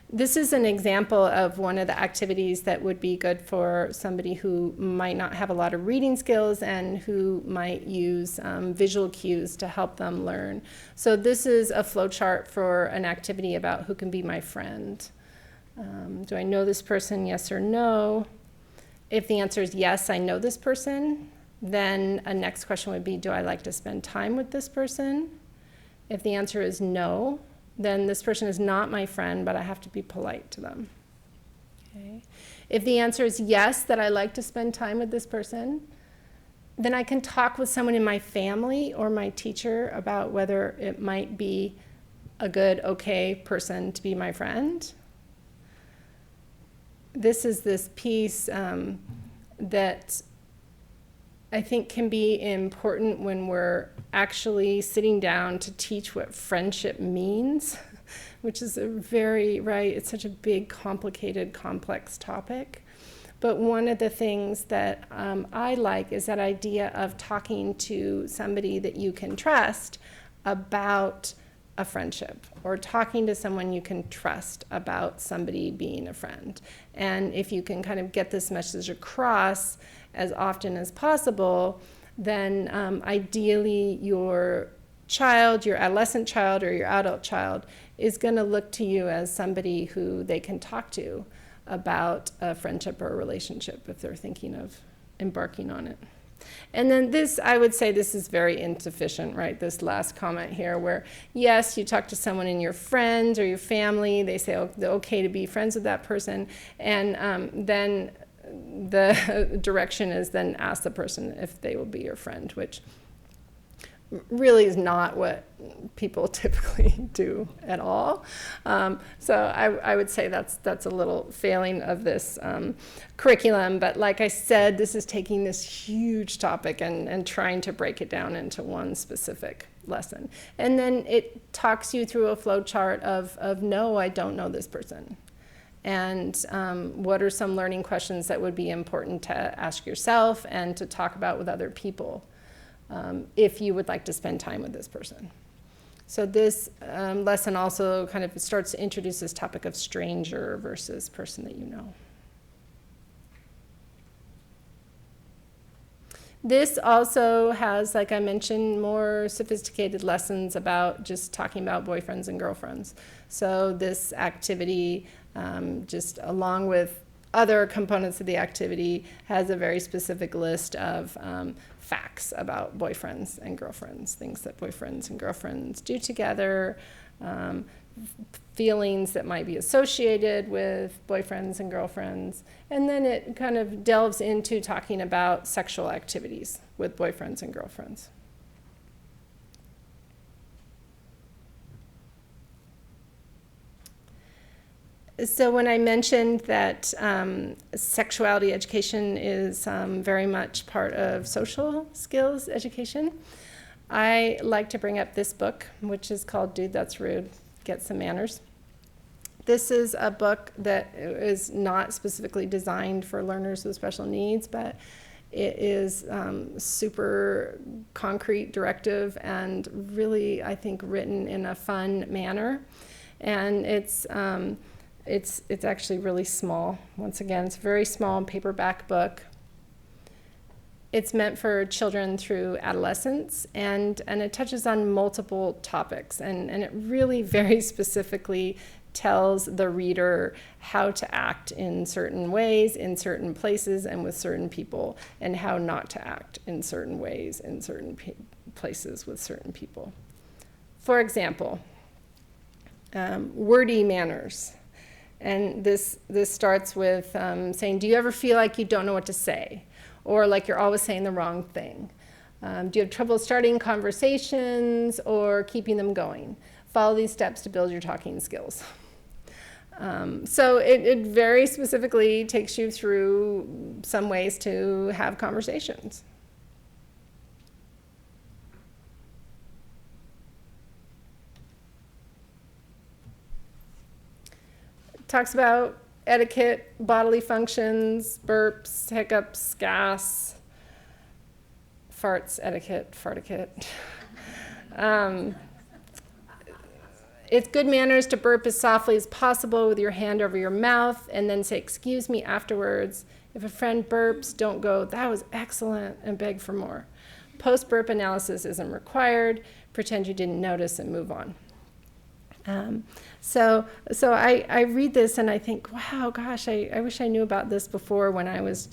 This is an example of one of the activities that would be good for somebody who might not have a lot of reading skills and who might use visual cues to help them learn. So this is a flowchart for an activity about who can be my friend. Do I know this person, yes or no? If the answer is yes, I know this person, then a next question would be, do I like to spend time with this person? If the answer is no, then this person is not my friend, but I have to be polite to them. Okay. If the answer is yes, that I like to spend time with this person, then I can talk with someone in my family or my teacher about whether it might be a good, okay person to be my friend. This is this piece that I think can be important when we're actually sitting down to teach what friendship means, which is it's such a big, complicated, complex topic. But one of the things that I like is that idea of talking to somebody that you can trust about a friendship, or talking to someone you can trust about somebody being a friend. And if you can kind of get this message across as often as possible, then ideally your child, your adolescent child or your adult child is going to look to you as somebody who they can talk to about a friendship or a relationship if they're thinking of embarking on it. And then this, I would say this is very insufficient, right? This last comment here where, yes, you talk to someone in your friends or your family, they say, oh, they're okay to be friends with that person, and then the direction is then ask the person if they will be your friend, which really is not what people typically do at all. So I would say that's a little failing of this curriculum. But like I said, this is taking this huge topic and trying to break it down into one specific lesson. And then it talks you through a flow chart of no, I don't know this person. And what are some learning questions that would be important to ask yourself and to talk about with other people if you would like to spend time with this person. So this lesson also kind of starts to introduce this topic of stranger versus person that you know. This also has, like I mentioned, more sophisticated lessons about just talking about boyfriends and girlfriends. So this activity, just along with other components of the activity has a very specific list of facts about boyfriends and girlfriends, things that boyfriends and girlfriends do together, feelings that might be associated with boyfriends and girlfriends, and then it kind of delves into talking about sexual activities with boyfriends and girlfriends. So when I mentioned that sexuality education is very much part of social skills education, I like to bring up this book, which is called Dude, That's Rude, Get Some Manners. This is a book that is not specifically designed for learners with special needs, but it is super concrete, directive, and really, I think, written in a fun manner. And it's actually really small. Once again, it's a very small paperback book. It's meant for children through adolescence, and it touches on multiple topics, and it really very specifically tells the reader how to act in certain ways, in certain places, and with certain people, and how not to act in certain ways, in certain places, with certain people. For example, wordy manners. And this starts with saying, do you ever feel like you don't know what to say? Or like you're always saying the wrong thing? Do you have trouble starting conversations or keeping them going? Follow these steps to build your talking skills. So it very specifically takes you through some ways to have conversations. Talks about etiquette, bodily functions, burps, hiccups, gas, farts, etiquette, fartiquette. It's good manners to burp as softly as possible with your hand over your mouth and then say, excuse me, afterwards. If a friend burps, don't go, that was excellent, and beg for more. Post-burp analysis isn't required. Pretend you didn't notice and move on. So I read this and I think, wow, gosh, I wish I knew about this before when I was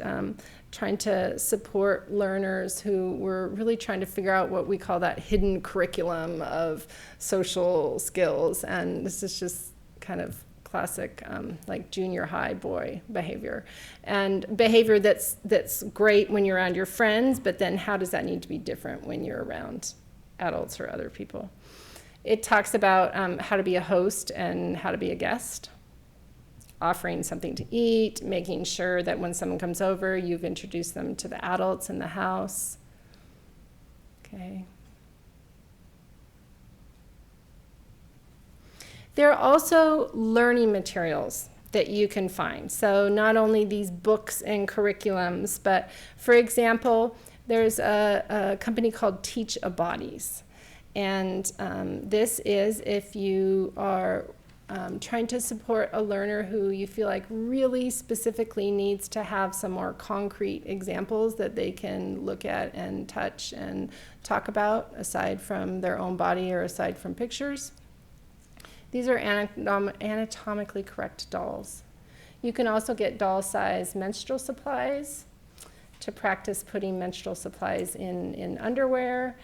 trying to support learners who were really trying to figure out what we call that hidden curriculum of social skills. And this is just kind of classic, like junior high boy behavior. And behavior that's great when you're around your friends, but then how does that need to be different when you're around adults or other people? It talks about how to be a host and how to be a guest, offering something to eat, making sure that when someone comes over, you've introduced them to the adults in the house. Okay. There are also learning materials that you can find. So not only these books and curriculums, but for example, there's a company called Teach-A-Bodies. And this is if you are trying to support a learner who you feel like really specifically needs to have some more concrete examples that they can look at and touch and talk about aside from their own body or aside from pictures. These are anatomically correct dolls. You can also get doll-size menstrual supplies to practice putting menstrual supplies in underwear.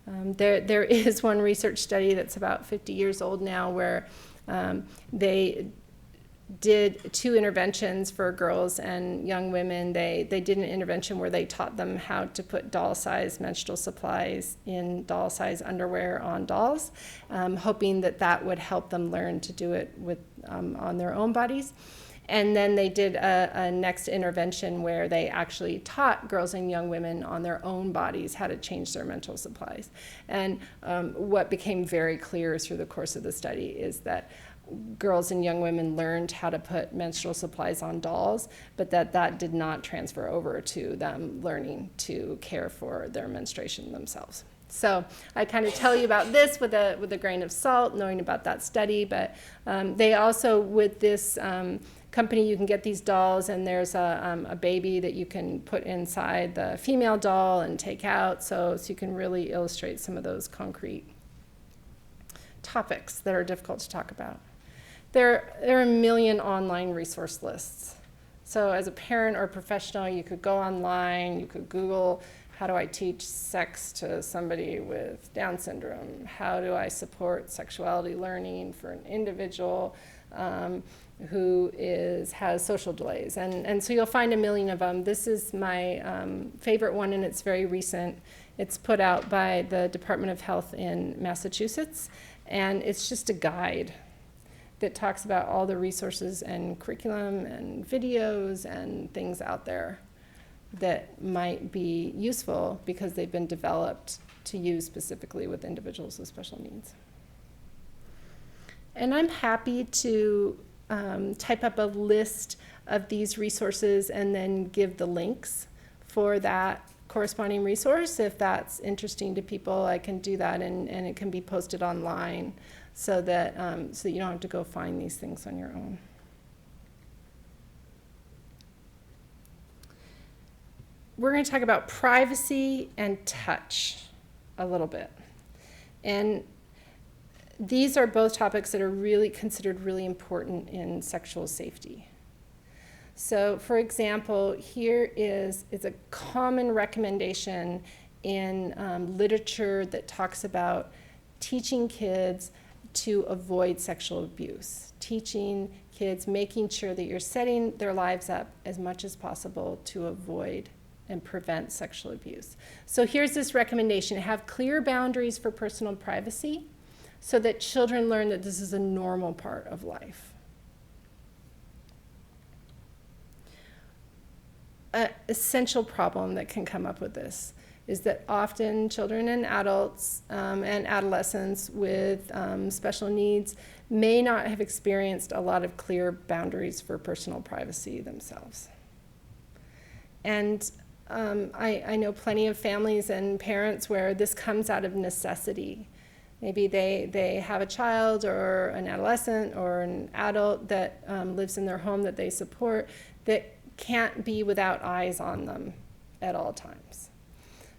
There is one research study that's about 50 years old now where they did 2 interventions for girls and young women. They did an intervention where they taught them how to put doll-size menstrual supplies in doll-size underwear on dolls, hoping that would help them learn to do it with on their own bodies. And then they did a next intervention where they actually taught girls and young women on their own bodies how to change their menstrual supplies. And what became very clear through the course of the study is that girls and young women learned how to put menstrual supplies on dolls, but that did not transfer over to them learning to care for their menstruation themselves. So I kind of tell you about this with a grain of salt, knowing about that study, but they also, with this company, you can get these dolls, and there's a baby that you can put inside the female doll and take out, so you can really illustrate some of those concrete topics that are difficult to talk about. There are a million online resource lists. So as a parent or professional, you could go online, you could Google, how do I teach sex to somebody with Down syndrome? How do I support sexuality learning for an individual who has social delays? And so you'll find a million of them. This is my favorite one, and it's very recent. It's put out by the Department of Health in Massachusetts, and it's just a guide that talks about all the resources and curriculum and videos and things out there that might be useful because they've been developed to use specifically with individuals with special needs. And I'm happy to type up a list of these resources and then give the links for that corresponding resource. If that's interesting to people, I can do that, and it can be posted online so that you don't have to go find these things on your own. We're going to talk about privacy and touch a little bit. And these are both topics that are really considered really important in sexual safety. So, for example, here is a common recommendation in literature that talks about teaching kids to avoid sexual abuse, teaching kids, making sure that you're setting their lives up as much as possible to avoid and prevent sexual abuse. So here's this recommendation: have clear boundaries for personal privacy so that children learn that this is a normal part of life. An essential problem that can come up with this is that often children and adults and adolescents with special needs may not have experienced a lot of clear boundaries for personal privacy themselves. And I know plenty of families and parents where this comes out of necessity. Maybe they have a child or an adolescent or an adult that lives in their home that they support that can't be without eyes on them at all times.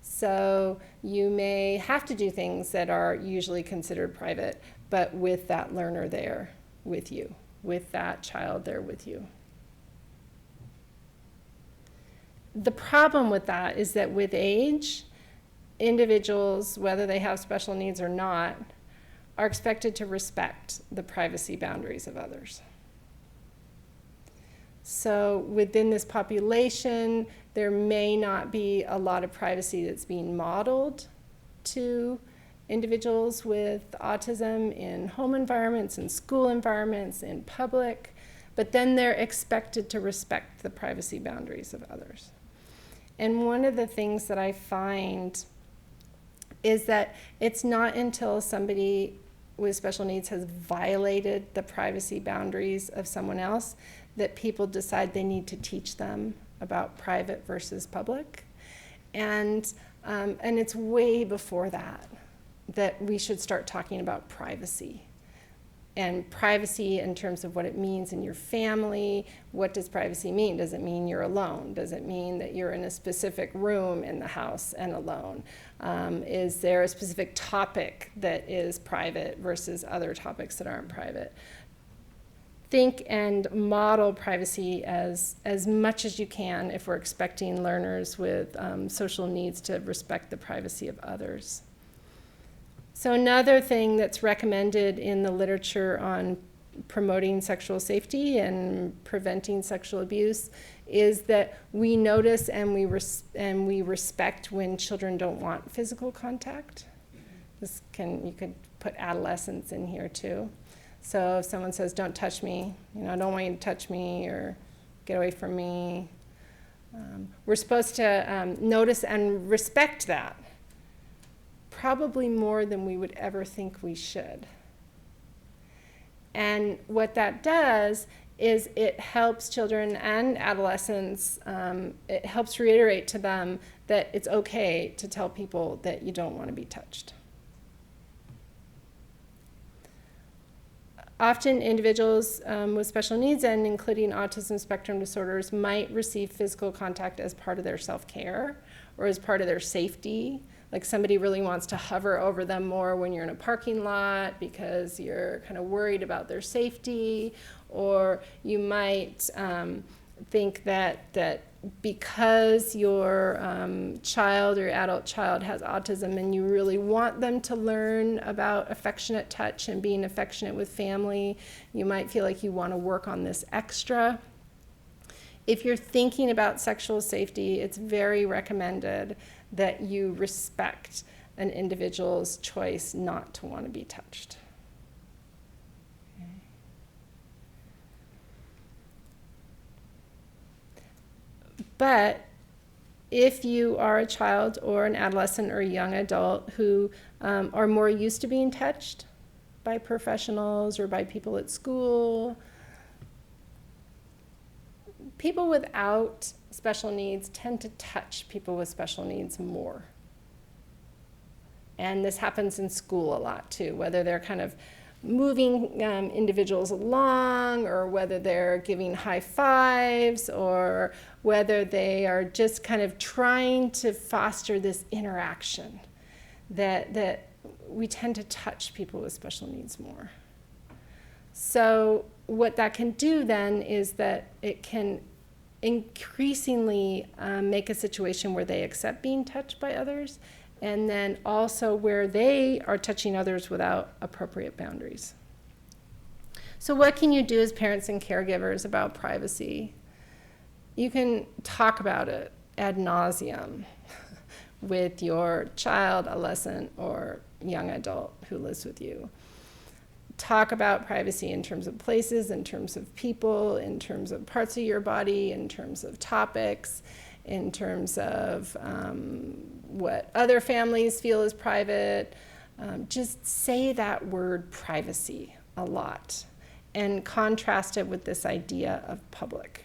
So you may have to do things that are usually considered private, but with that learner there with you, with that child there with you. The problem with that is that with age, individuals, whether they have special needs or not, are expected to respect the privacy boundaries of others. So within this population, there may not be a lot of privacy that's being modeled to individuals with autism in home environments, in school environments, in public, but then they're expected to respect the privacy boundaries of others. And one of the things that I find is that it's not until somebody with special needs has violated the privacy boundaries of someone else that people decide they need to teach them about private versus public. And it's way before that we should start talking about privacy. And privacy in terms of what it means in your family. What does privacy mean? Does it mean you're alone? Does it mean that you're in a specific room in the house and alone? Is there a specific topic that is private versus other topics that aren't private? Think and model privacy as much as you can if we're expecting learners with social needs to respect the privacy of others. So another thing that's recommended in the literature on promoting sexual safety and preventing sexual abuse is that we notice and we respect when children don't want physical contact. You could put adolescents in here too. So if someone says, "Don't touch me," I don't want you to touch me, or get away from me, we're supposed to notice and respect that. Probably more than we would ever think we should. And what that does is it helps children and adolescents, it helps reiterate to them that it's okay to tell people that you don't want to be touched. Often individuals with special needs, and including autism spectrum disorders, might receive physical contact as part of their self-care or as part of their safety. Like somebody really wants to hover over them more when you're in a parking lot because you're kind of worried about their safety, or you might think that because your child or adult child has autism and you really want them to learn about affectionate touch and being affectionate with family, you might feel like you want to work on this extra. If you're thinking about sexual safety, it's very recommended that you respect an individual's choice not to want to be touched. But if you are a child or an adolescent or a young adult who are more used to being touched by professionals or by people at school, people without special needs tend to touch people with special needs more. And this happens in school a lot too, whether they're kind of moving individuals along, or whether they're giving high fives, or whether they are just kind of trying to foster this interaction, that we tend to touch people with special needs more. So what that can do then is that it can increasingly make a situation where they accept being touched by others, and then also where they are touching others without appropriate boundaries. So what can you do as parents and caregivers about privacy? You can talk about it ad nauseum with your child, adolescent, or young adult who lives with you. Talk about privacy in terms of places, in terms of people, in terms of parts of your body, in terms of topics, in terms of what other families feel is private. Just say that word privacy a lot and contrast it with this idea of public.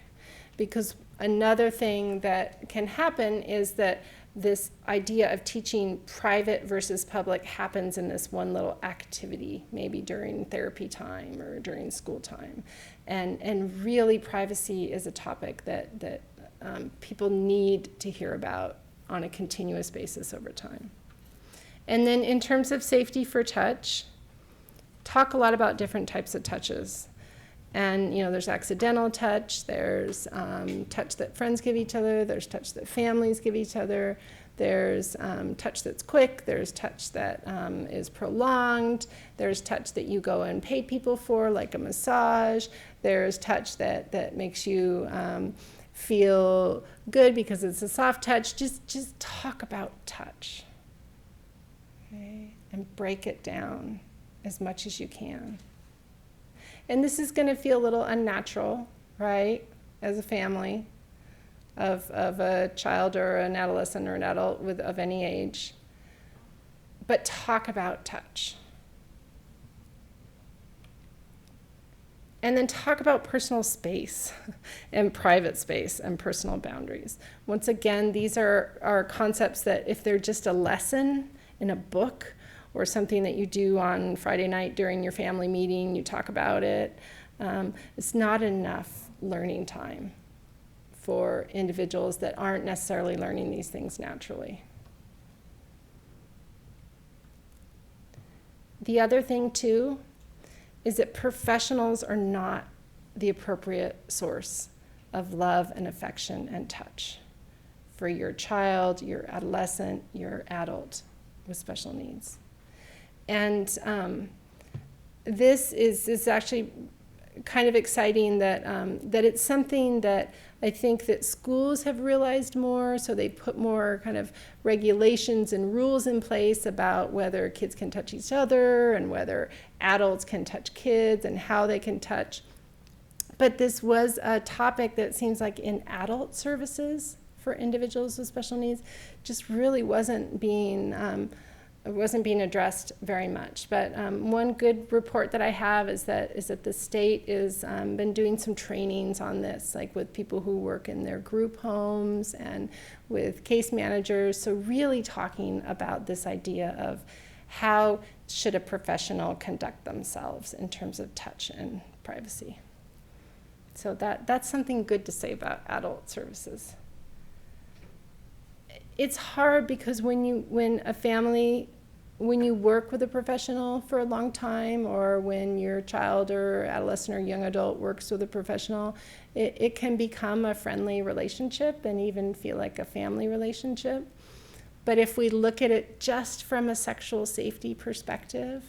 Because another thing that can happen is that this idea of teaching private versus public happens in this one little activity, maybe during therapy time or during school time. And really privacy is a topic that people need to hear about on a continuous basis over time. And then in terms of safety for touch, talk a lot about different types of touches. And there's accidental touch, there's touch that friends give each other, there's touch that families give each other, there's touch that's quick, there's touch that is prolonged, there's touch that you go and pay people for, like a massage, there's touch that makes you feel good because it's a soft touch. Just talk about touch, okay? And break it down as much as you can. And this is going to feel a little unnatural, right, as a family of a child or an adolescent or an adult of any age. But talk about touch. And then talk about personal space and private space and personal boundaries. Once again, these are concepts that if they're just a lesson in a book or something that you do on Friday night during your family meeting, you talk about it, it's not enough learning time for individuals that aren't necessarily learning these things naturally. The other thing too is that professionals are not the appropriate source of love and affection and touch for your child, your adolescent, your adult with special needs. And this is actually kind of exciting that it's something that I think that schools have realized more, so they put more kind of regulations and rules in place about whether kids can touch each other and whether adults can touch kids and how they can touch. But this was a topic that seems like in adult services for individuals with special needs just really wasn't being addressed very much. But one good report that I have is that the state has been doing some trainings on this, like with people who work in their group homes and with case managers. So really talking about this idea of how should a professional conduct themselves in terms of touch and privacy. So that's something good to say about adult services. It's hard because when a family when you work with a professional for a long time, or when your child or adolescent or young adult works with a professional, it can become a friendly relationship and even feel like a family relationship. But if we look at it just from a sexual safety perspective,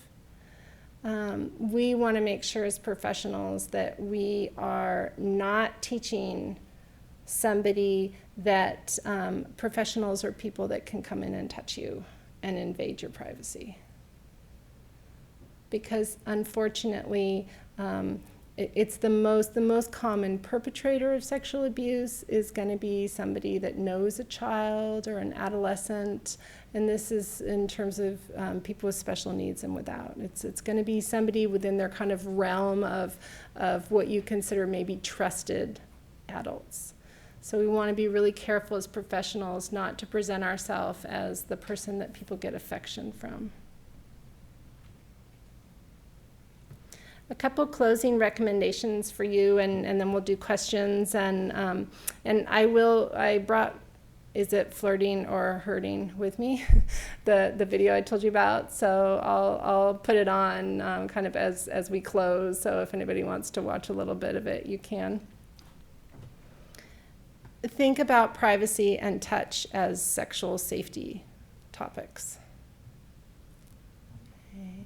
we want to make sure as professionals that we are not teaching somebody that professionals are people that can come in and touch you and invade your privacy. Because unfortunately, it's the most common perpetrator of sexual abuse is going to be somebody that knows a child or an adolescent, and this is in terms of people with special needs and without. It's going to be somebody within their kind of realm of what you consider maybe trusted adults. So we want to be really careful as professionals not to present ourselves as the person that people get affection from. A couple closing recommendations for you, and then we'll do questions. And I brought, is it Flirting or Hurting with me, the video I told you about. So I'll put it on kind of as we close. So if anybody wants to watch a little bit of it, you can. Think about privacy and touch as sexual safety topics. Okay.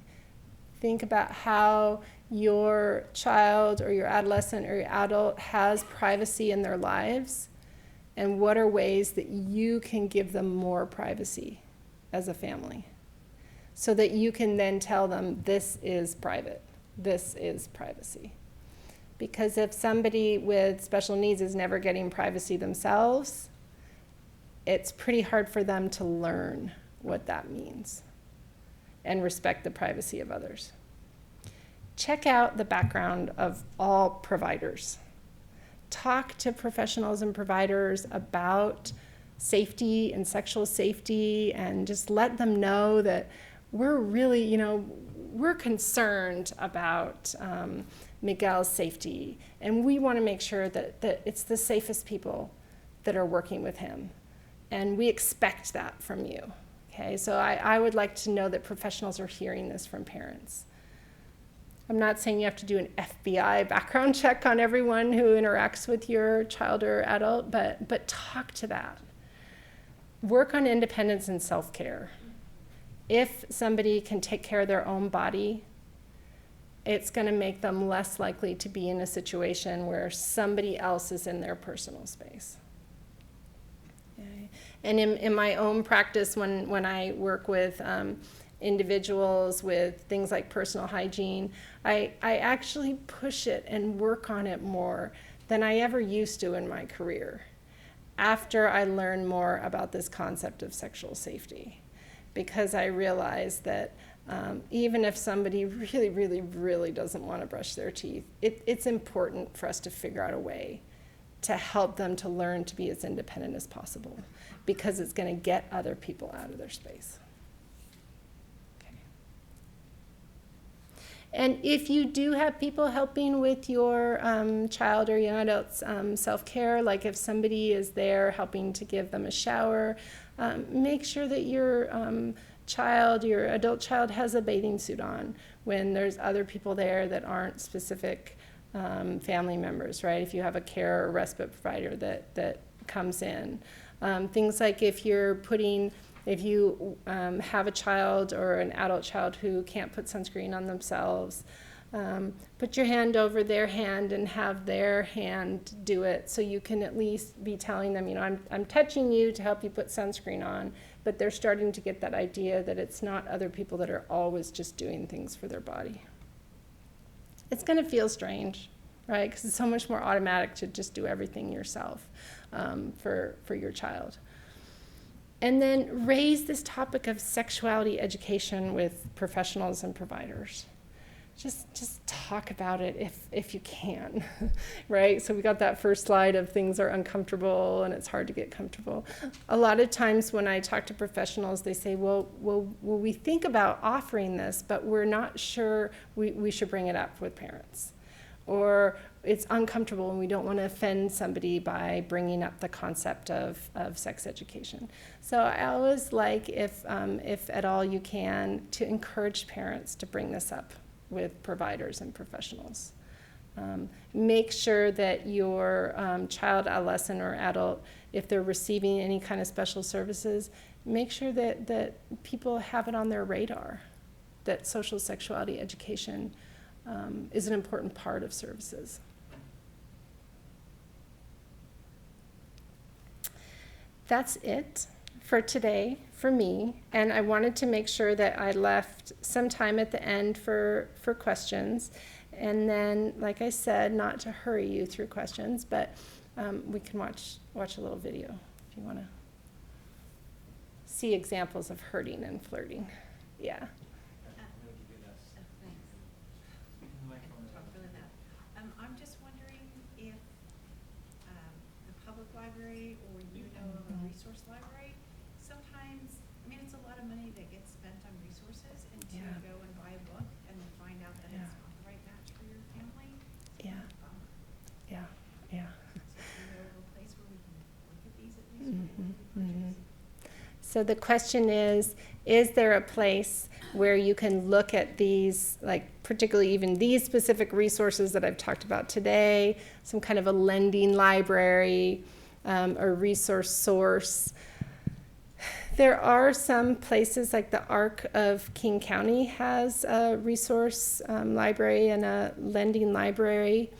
Think about how your child or your adolescent or your adult has privacy in their lives, and what are ways that you can give them more privacy as a family, so that you can then tell them this is private, this is privacy. Because if somebody with special needs is never getting privacy themselves, it's pretty hard for them to learn what that means and respect the privacy of others. Check out the background of all providers. Talk to professionals and providers about safety and sexual safety, and just let them know that we're really, we're concerned about Miguel's safety, and we want to make sure that it's the safest people that are working with him, and we expect that from you. Okay, so I would like to know that professionals are hearing this from parents. I'm not saying you have to do an FBI background check on everyone who interacts with your child or adult, but talk to that. Work on independence and self-care. If somebody can take care of their own body, it's going to make them less likely to be in a situation where somebody else is in their personal space. Okay. And in my own practice, when I work with individuals with things like personal hygiene, I actually push it and work on it more than I ever used to in my career after I learned more about this concept of sexual safety. Because I realized that even if somebody really, really, really doesn't want to brush their teeth, it's important for us to figure out a way to help them to learn to be as independent as possible, because it's going to get other people out of their space. Okay. And if you do have people helping with your child or young adult's self-care, like if somebody is there helping to give them a shower, make sure that your your adult child has a bathing suit on when there's other people there that aren't specific family members, right? If you have a care or respite provider that comes in. Things like if you have a child or an adult child who can't put sunscreen on themselves, put your hand over their hand and have their hand do it, so you can at least be telling them, I'm touching you to help you put sunscreen on, but they're starting to get that idea that it's not other people that are always just doing things for their body. It's going to feel strange, right? Because it's so much more automatic to just do everything yourself for your child. And then raise this topic of sexuality education with professionals and providers. Just talk about it if you can, right? So we got that first slide of things are uncomfortable and it's hard to get comfortable. A lot of times when I talk to professionals, they say, well, we think about offering this, but we're not sure we should bring it up with parents. or it's uncomfortable and we don't want to offend somebody by bringing up the concept of sex education. So I always like, if at all you can, to encourage parents to bring this up with providers and professionals. Make sure that your child, adolescent, or adult, if they're receiving any kind of special services, make sure that people have it on their radar, that social sexuality education is an important part of services. That's it for today for me, and I wanted to make sure that I left some time at the end for questions. And then, like I said, not to hurry you through questions, but we can watch a little video if you want to see examples of hurting and flirting. Yeah. I'm just wondering if the public library, or you know of a resource library, sometimes, I mean, it's a lot of money that gets spent on resources, and to go and buy a book and then find out that it's not the right match for your family. Yeah. Yeah. Yeah. So do you know of a place where we can look at these at least? Mm-hmm. So the question is there a place where you can look at these, like particularly even these specific resources that I've talked about today, some kind of a lending library, or resource source? There are some places, like the ARC of King County has a resource library and a lending library.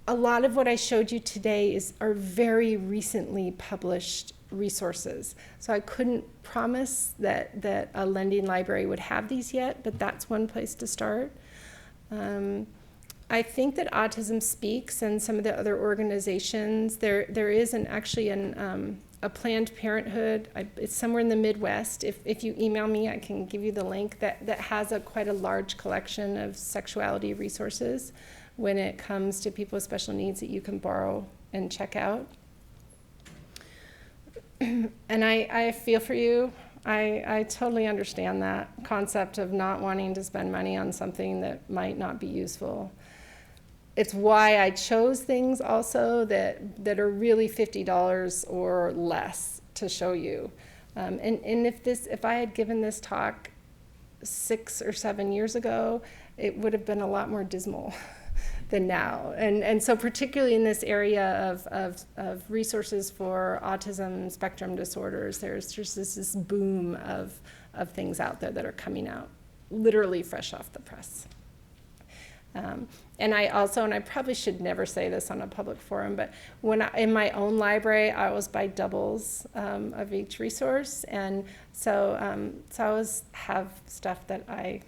A lot of what I showed you today are very recently published resources. So I couldn't promise that a lending library would have these yet, but that's one place to start. I think that Autism Speaks and some of the other organizations, there is actually a Planned Parenthood, it's somewhere in the Midwest. If you email me, I can give you the link, that has quite a large collection of sexuality resources when it comes to people with special needs that you can borrow and check out. And I feel for you. I totally understand that concept of not wanting to spend money on something that might not be useful. It's why I chose things also that are really $50 or less to show you. And if I had given this talk 6 or 7 years ago, it would have been a lot more dismal than now. And so particularly in this area of resources for autism spectrum disorders, there's just this boom of things out there that are coming out, literally fresh off the press. And I probably should never say this on a public forum, but in my own library, I always buy doubles of each resource. And so I always have stuff that I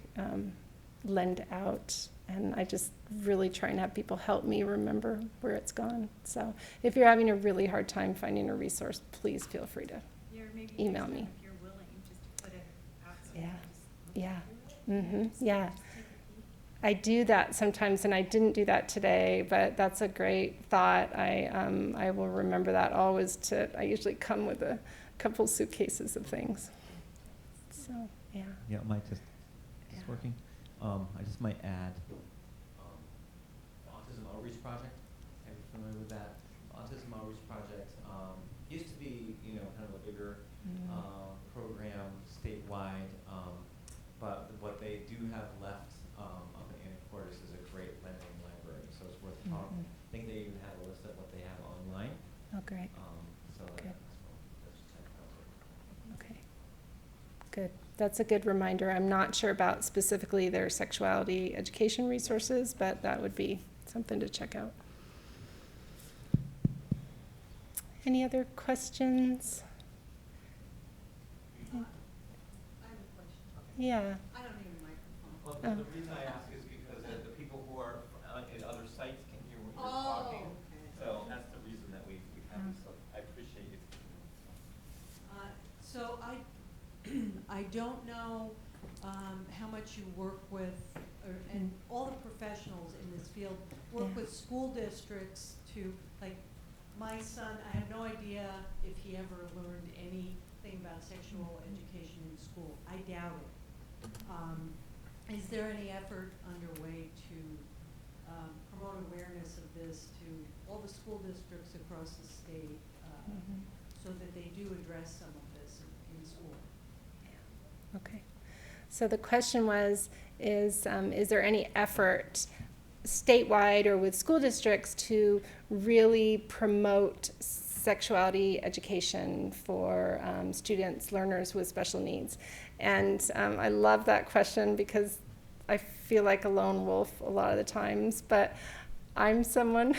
lend out, and I just really try and have people help me remember where it's gone. So if you're having a really hard time finding a resource, please feel free to email me. If you're willing, just to put it out. So Yeah. I do that sometimes, and I didn't do that today, but that's a great thought. I will remember that always. I usually come with a couple suitcases of things. So yeah. Yeah, Mike, just working. I just might add Autism Outreach Project. Are you familiar with that? Autism Outreach Project used to be, kind of a bigger program statewide, but what they do have left up in Anacortes is a great lending library, so it's worth talking. I think they even have a list of what they have online. Oh, great. So Good. that's check out. Okay. Good. That's a good reminder. I'm not sure about specifically their sexuality education resources, but that would be something to check out. Any other questions? I have a question. Yeah. I don't need a microphone. Well, the reason I ask is because the people who are in other sites can hear what you're talking. Okay. So that's the reason that we have this. So I appreciate you. So I don't know how much you work with, and all the professionals in this field work with school districts to, like, my son, I have no idea if he ever learned anything about sexual education in school. I doubt it. Is there any effort underway to the school districts across the state, so that they do address some of this in school. Okay. So the question was, is there any effort statewide or with school districts to really promote sexuality education for students, learners with special needs? And I love that question because I feel like a lone wolf a lot of the times, but I'm someone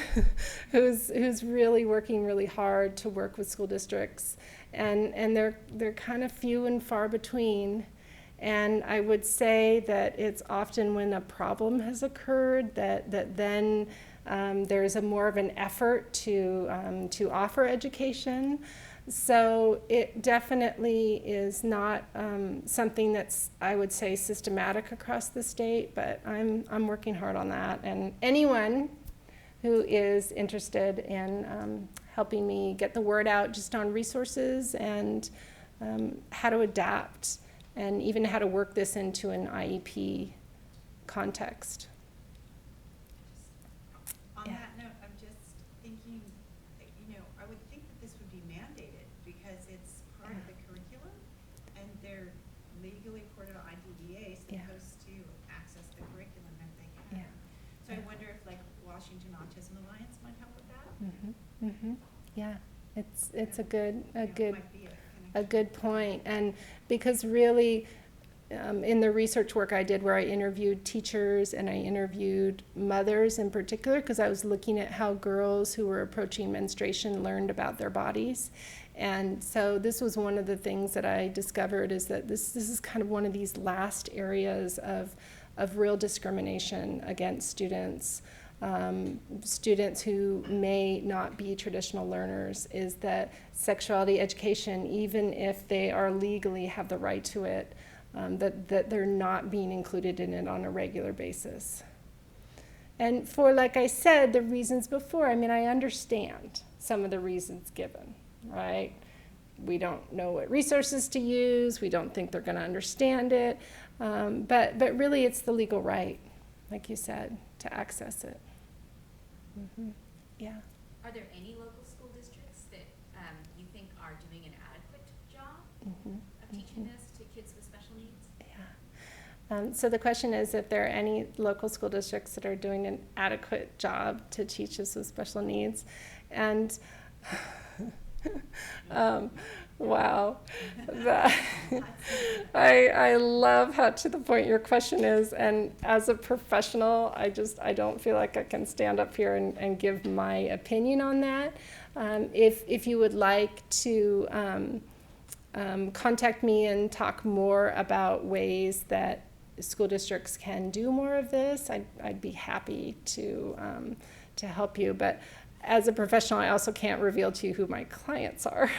who's really working really hard to work with school districts, and they're kind of few and far between. And I would say that it's often when a problem has occurred that then there's a more of an effort to offer education. So it definitely is not something that's, I would say, systematic across the state, but I'm working hard on that. And anyone who is interested in helping me get the word out just on resources and how to adapt and even how to work this into an IEP context. On that note, I'm just thinking, I would think that this would be mandated because it's part of the curriculum and they're legally according to IDEA supposed to access the curriculum if they can. So I wonder if like Washington Autism Alliance might help with that. Yeah, it's a good Might be a good point. And because really in the research work I did where I interviewed teachers and I interviewed mothers in particular, because I was looking at how girls who were approaching menstruation learned about their bodies. And so this was one of the things that I discovered, is that this is kind of one of these last areas of real discrimination against students. Students who may not be traditional learners, is that sexuality education, even if they are legally have the right to it, that they're not being included in it on a regular basis. And for, like I said, the reasons before, I mean, I understand some of the reasons given, right? We don't know what resources to use, we don't think they're going to understand it, but really it's the legal right, like you said, to access it. Yeah. Are there any local school districts that you think are doing an adequate job of teaching this to kids with special needs? Yeah. So the question is if there are any local school districts that are doing an adequate job to teach us with special needs. And wow, I love how to the point your question is, and as a professional, I don't feel like I can stand up here and give my opinion on that. If you would like to contact me and talk more about ways that school districts can do more of this, I'd be happy to help you. But as a professional, I also can't reveal to you who my clients are,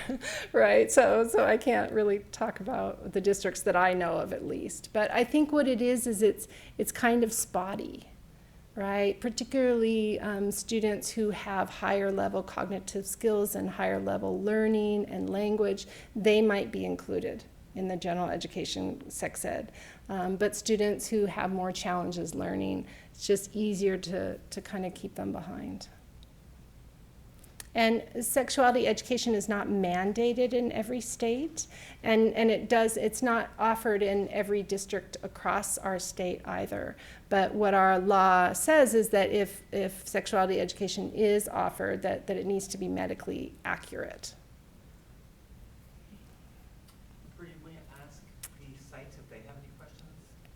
right? So I can't really talk about the districts that I know of, at least. But I think what it is it's kind of spotty, right? Particularly students who have higher level cognitive skills and higher level learning and language, they might be included in the general education sex ed. But students who have more challenges learning, it's just easier to kind of keep them behind. And sexuality education is not mandated in every state, and it's not offered in every district across our state either. But what our law says is that if sexuality education is offered, that it needs to be medically accurate. Britta, will you ask the sites if they have any questions?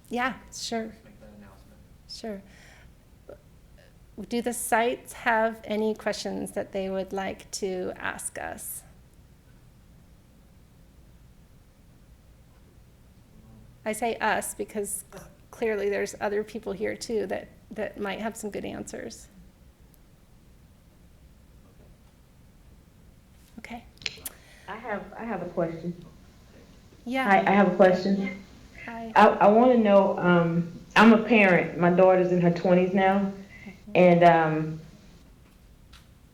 Yeah, sure. Just make that announcement. Sure. Do the sites have any questions that they would like to ask us? I say us because clearly there's other people here too that might have some good answers. Okay. I have a question. Yeah. Hi, I have a question. Hi. I want to know, I'm a parent. My daughter's in her 20s now, and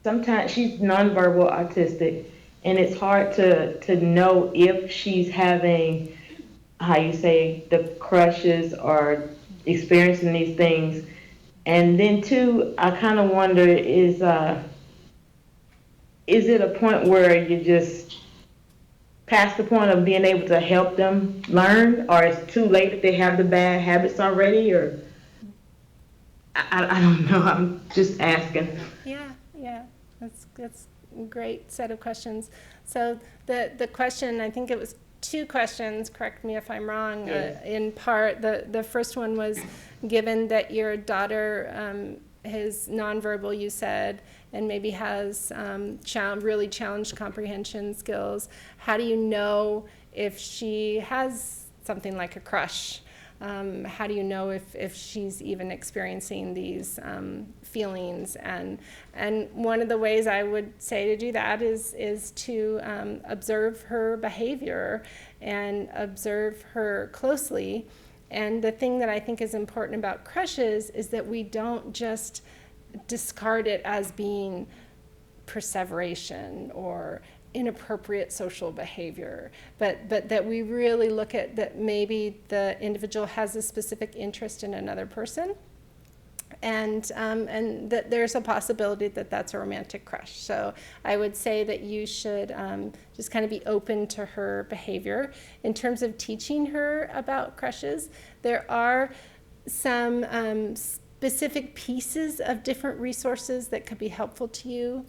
sometimes she's nonverbal autistic, and it's hard to know if she's having, how you say, the crushes or experiencing these things. And then two, I kind of wonder is is it a point where you just past the point of being able to help them learn, or it's too late if they have the bad habits already, or I don't know. I'm just asking. Yeah, yeah, that's a great set of questions. So the question, I think it was two questions, correct me if I'm wrong, Yes. in part. The first one was, given that your daughter is nonverbal, you said, and maybe has really challenged comprehension skills, how do you know if she has something like a crush? How do you know if she's even experiencing these feelings? And one of the ways I would say to do that is to observe her behavior and observe her closely. And the thing that I think is important about crushes is that we don't just discard it as being perseveration or inappropriate social behavior, but that we really look at that maybe the individual has a specific interest in another person, and that there's a possibility that that's a romantic crush. So I would say that you should just kind of be open to her behavior. In terms of teaching her about crushes, there are some specific pieces of different resources that could be helpful to you.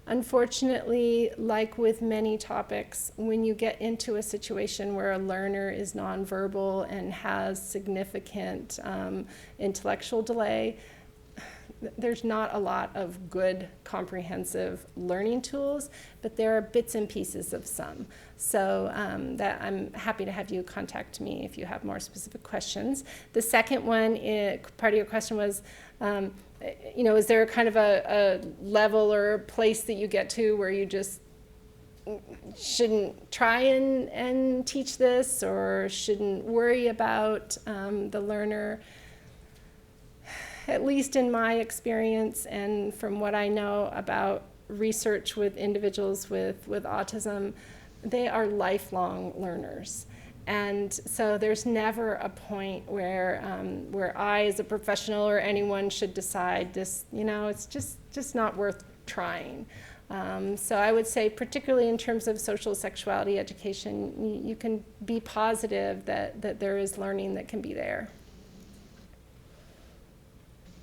Unfortunately, like with many topics, when you get into a situation where a learner is nonverbal and has significant intellectual delay, there's not a lot of good comprehensive learning tools, but there are bits and pieces of some. So that I'm happy to have you contact me if you have more specific questions. The second one, part of your question was, is there kind of a level or a place that you get to where you just shouldn't try and teach this, or shouldn't worry about the learner? At least in my experience and from what I know about research with individuals with autism, they are lifelong learners. And so there's never a point where I, as a professional, or anyone should decide this, it's just not worth trying. So I would say, particularly in terms of social sexuality education, you can be positive that there is learning that can be there.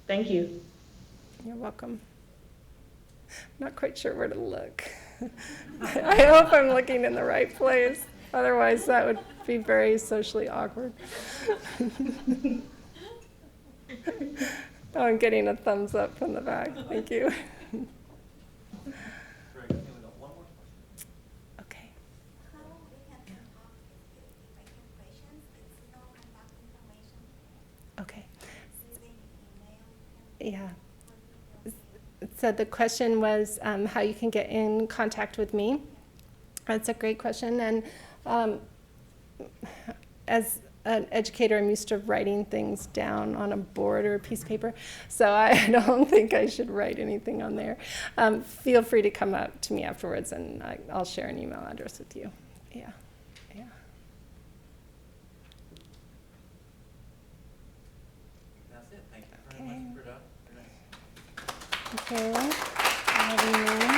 Thank you. You're welcome. Not quite sure where to look. I hope I'm looking in the right place. Otherwise, that would be very socially awkward. Oh, I'm getting a thumbs up from the back. Thank you. Okay. How we can talk if I have questions, it's no contact information. Okay. Using email. Yeah. So the question was how you can get in contact with me. That's a great question. And as an educator, I'm used to writing things down on a board or a piece of paper. So I don't think I should write anything on there. Feel free to come up to me afterwards, and I'll share an email address with you. Yeah. Yeah. That's it. Thank you very much, Britta. Thank you for having me.